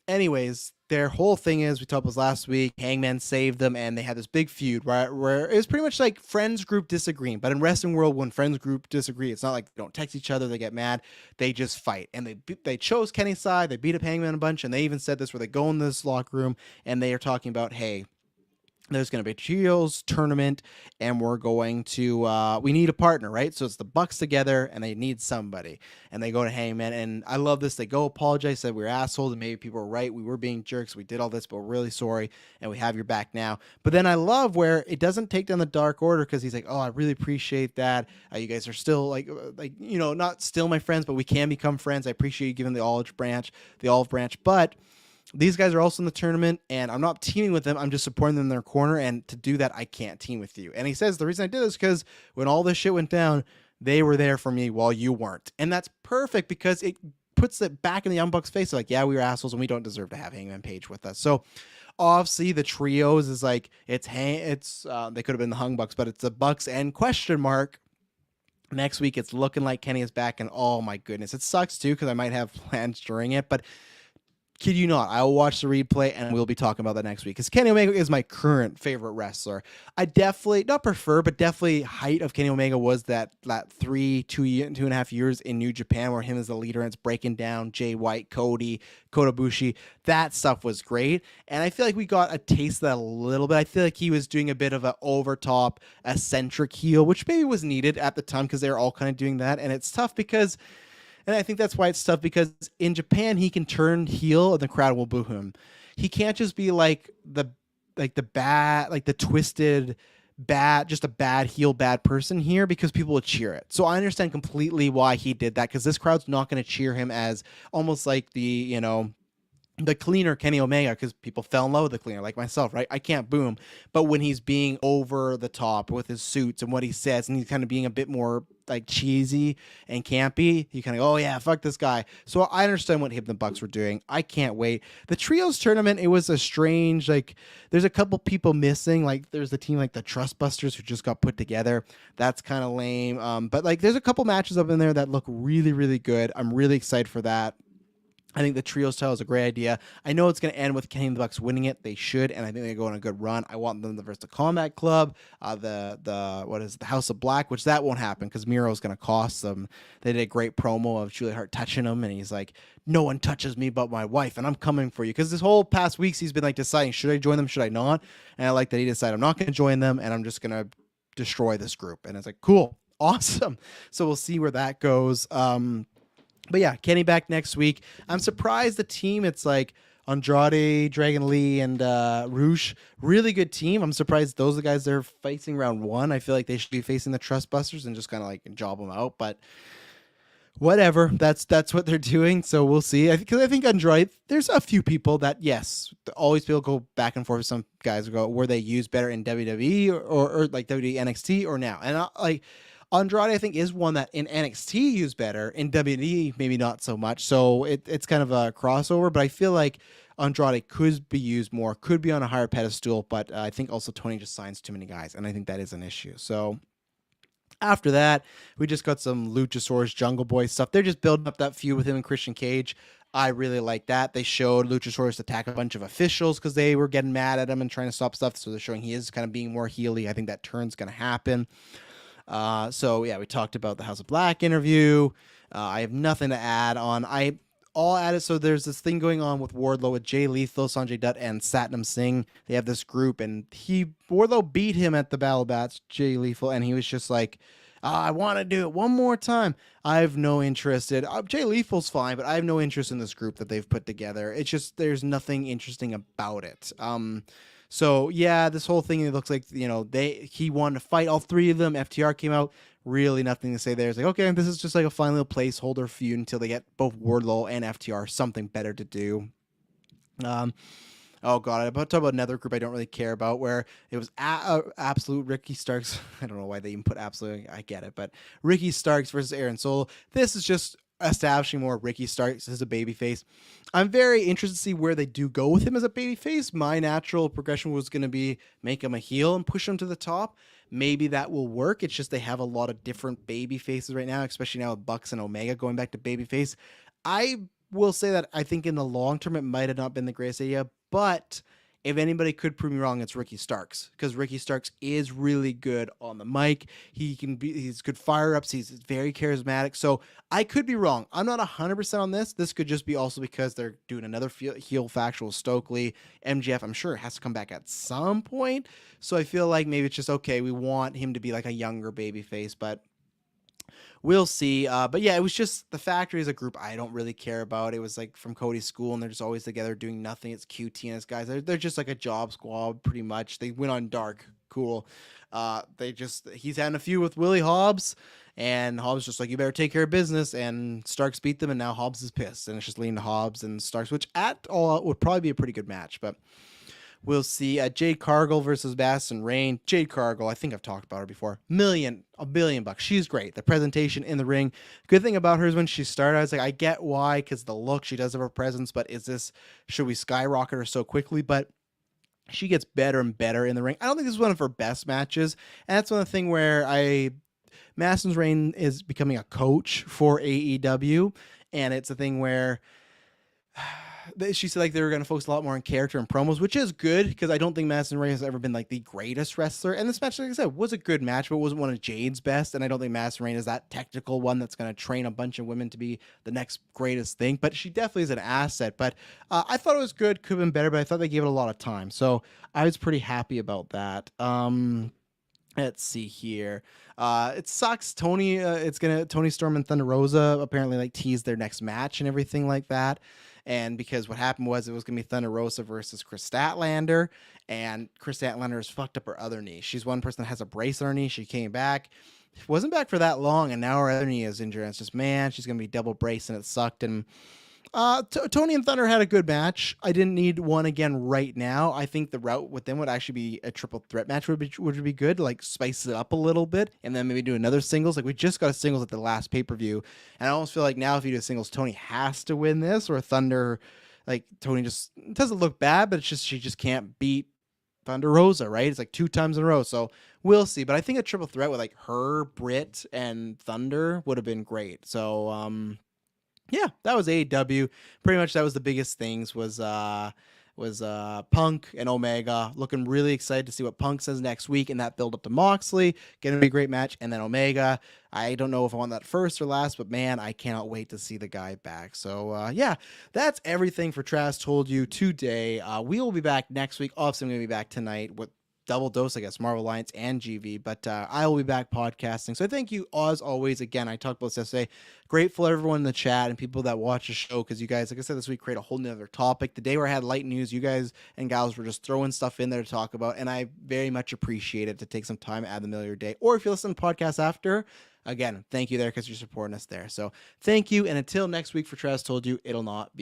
Speaker 1: anyways, their whole thing is, we talked about this last week, Hangman saved them, and they had this big feud, right, where it was pretty much like friends group disagreeing. But in wrestling world, when friends group disagree, it's not like they don't text each other, they get mad, they just fight. And they chose Kenny's side, they beat up Hangman a bunch, and they even said this, where they go in this locker room, and they are talking about, hey, there's going to be a trios tournament, and we're going to, we need a partner, right? So it's the Bucks together, and they need somebody. And they go to Hangman, and I love this. They go apologize, said we were assholes, and maybe people were right. We were being jerks. We did all this, but we're really sorry, and we have your back now. But then I love where it doesn't take down the Dark Order, because he's like, oh, I really appreciate that. You guys are still, not still my friends, but we can become friends. I appreciate you giving the olive branch, but these guys are also in the tournament, and I'm not teaming with them. I'm just supporting them in their corner, and to do that, I can't team with you. And he says the reason I did this is because when all this shit went down, they were there for me while you weren't. And that's perfect, because it puts it back in the Young Bucks' face. Like, yeah, we were assholes, and we don't deserve to have Hangman Page with us. So obviously the trios is like, they could have been the Hung Bucks, but it's the Bucks and question mark. Next week, it's looking like Kenny is back, and oh my goodness, it sucks too, because I might have plans during it, but kid you not, I will watch the replay, and we'll be talking about that next week, because Kenny Omega is my current favorite wrestler. I definitely, not prefer, but definitely height of Kenny Omega was that 2.5 years in New Japan, where him as the leader, and it's breaking down Jay White, Cody, Kota Ibushi. That stuff was great, and I feel like we got a taste of that a little bit. I feel like he was doing a bit of an over-top, eccentric heel, which maybe was needed at the time, because they were all kind of doing that, and it's tough because... And I think that's why it's tough, because in Japan he can turn heel and the crowd will boo him. He can't just be the twisted bad, just a bad heel, bad person here, because people will cheer it. So I understand completely why he did that, because this crowd's not going to cheer him as almost like the cleaner Kenny Omega, because people fell in love with the cleaner, like myself, right? I can't boo him. But when he's being over the top with his suits and what he says, and he's kind of being a bit more cheesy and campy, you kind of go, oh yeah, fuck this guy. So I understand what him and the Bucks were doing. I can't wait. The trios tournament, it was a strange, there's a couple people missing. There's the team the Trustbusters who just got put together. That's kind of lame. But there's a couple matches up in there that look really, really good. I'm really excited for that. I think the trios title is a great idea. I know it's going to end with Kenny and the Bucks winning it. They should, and I think they go on a good run. I want them to versus the Combat Club, the House of Black, which that won't happen because Miro is going to cost them. They did a great promo of Julia Hart touching him, and he's like, "No one touches me but my wife, and I'm coming for you." Because this whole past weeks he's been deciding, should I join them, should I not? And I like that he decided I'm not going to join them, and I'm just going to destroy this group. And it's like, cool, awesome. So we'll see where that goes. But yeah, Kenny back next week. I'm surprised the team, it's like Andrade, Dragon Lee, and Rouge. Really good team. I'm surprised those are the guys they're facing round one. I feel like they should be facing the Trustbusters and just kind of like job them out. But whatever, that's what they're doing. So we'll see. Because I think Andrade, there's a few people that, yes, always people go back and forth with some guys go, were they used better in WWE or like WWE NXT or now? And like Andrade, I think, is one that in NXT used better. In WWE, maybe not so much. So it's kind of a crossover. But I feel like Andrade could be used more, could be on a higher pedestal. But I think also Tony just signs too many guys. And I think that is an issue. So after that, we just got some Luchasaurus Jungle Boy stuff. They're just building up that feud with him and Christian Cage. I really like that. They showed Luchasaurus attack a bunch of officials because they were getting mad at him and trying to stop stuff. So they're showing he is kind of being more heely. I think that turn's going to happen. So yeah, we talked about the House of Black interview. I have nothing to add on. All added. So there's this thing going on with Wardlow with Jay Lethal, Sanjay Dutt, and Satnam Singh. They have this group, and Wardlow beat him at the Battle Bats, Jay Lethal, and he was just like, I want to do it one more time. I have no interest in Jay Lethal's fine, but I have no interest in this group that they've put together. It's just there's nothing interesting about it. So yeah, this whole thing, it looks like, he wanted to fight all three of them. FTR came out, really nothing to say there. It's like, okay, this is just like a fine little placeholder feud until they get both Wardlow and FTR something better to do. Oh god, I'm about to talk about another group I don't really care about, where it was Absolute Ricky Starks. I don't know why they even put Absolute. I get it, but Ricky Starks versus Aaron Solo. This is just establishing more Ricky Starks as a babyface. I'm very interested to see where they do go with him as a babyface. My natural progression was going to be make him a heel and push him to the top. Maybe that will work. It's just they have a lot of different baby faces right now, especially now with Bucks and Omega going back to babyface. I will say that I think in the long term it might have not been the greatest idea, but if anybody could prove me wrong, it's Ricky Starks, because Ricky Starks is really good on the mic. He's good fire ups. He's very charismatic. So I could be wrong. I'm not 100% on this. This could just be also because they're doing another heel factual Stokely. MJF, I'm sure, has to come back at some point. So I feel like maybe it's just, okay, we want him to be like a younger baby face, but we'll see. But yeah, it was just the Factory is a group I don't really care about. It was like from Cody's school, and they're just always together doing nothing. It's QT and his guys. They're just like a job squad, pretty much. They went on Dark. Cool. He's having a feud with Willie Hobbs, and Hobbs just like, you better take care of business. And Starks beat them, and now Hobbs is pissed, and it's just leading to Hobbs and Starks, which at all out would probably be a pretty good match, but we'll see. Jade Cargill versus Madison Rain. Jade Cargill, I think I've talked about her before. $1 billion. She's great. The presentation in the ring. Good thing about her is when she started, I was like, I get why, because the look, she does have her presence, but should we skyrocket her so quickly? But she gets better and better in the ring. I don't think this is one of her best matches. And that's one of the things where Madison Rain is becoming a coach for AEW. And it's a thing where she said like they were going to focus a lot more on character and promos, which is good, because I don't think Madison Rain has ever been like the greatest wrestler. And this match, like I said, was a good match, but it wasn't one of Jade's best. And I don't think Madison Rain is that technical one that's going to train a bunch of women to be the next greatest thing. But she definitely is an asset. But I thought it was good, could have been better, but I thought they gave it a lot of time. So I was pretty happy about that. Let's see here. It sucks. Tony Storm and Thunder Rosa apparently like teased their next match and everything like that. And because what happened was it was going to be Thunder Rosa versus Chris Statlander, and Chris Statlander has fucked up her other knee. She's one person that has a brace on her knee. She came back. She wasn't back for that long, and now her other knee is injured. And it's just, man, she's going to be double braced, and it sucked. And Tony and Thunder had a good match. I didn't need one again right now. I think the route with them would actually be a triple threat match would be good, like spice it up a little bit, and then maybe do another singles. Like we just got a singles at the last pay-per-view, and I almost feel like now if you do a singles, Tony has to win this, or Thunder, like Tony just doesn't look bad, but it's just she just can't beat Thunder Rosa, right? It's like 2 times in a row, so we'll see. But I think a triple threat with like her, Britt, and Thunder would have been great. So yeah, that was AEW. Pretty much that was the biggest things was Punk and Omega. Looking really excited to see what Punk says next week, and that build up to Moxley. Gonna be a great match. And then Omega. I don't know if I want that first or last, but man, I cannot wait to see the guy back. So yeah, that's everything for Trash Told You today. We will be back next week. Obviously, I'm gonna be back tonight with double dose, I guess, Marvel Alliance and GV, but I will be back podcasting. So thank you as always. Again, I talked about this yesterday. Grateful to everyone in the chat and people that watch the show, because you guys, like I said, this week create a whole nother topic. The day where I had light news, you guys and gals were just throwing stuff in there to talk about, and I very much appreciate it to take some time out of the middle of your day. Or if you listen to the podcast after, again, thank you there because you're supporting us there. So thank you, and until next week, for Travis Told You, it'll not be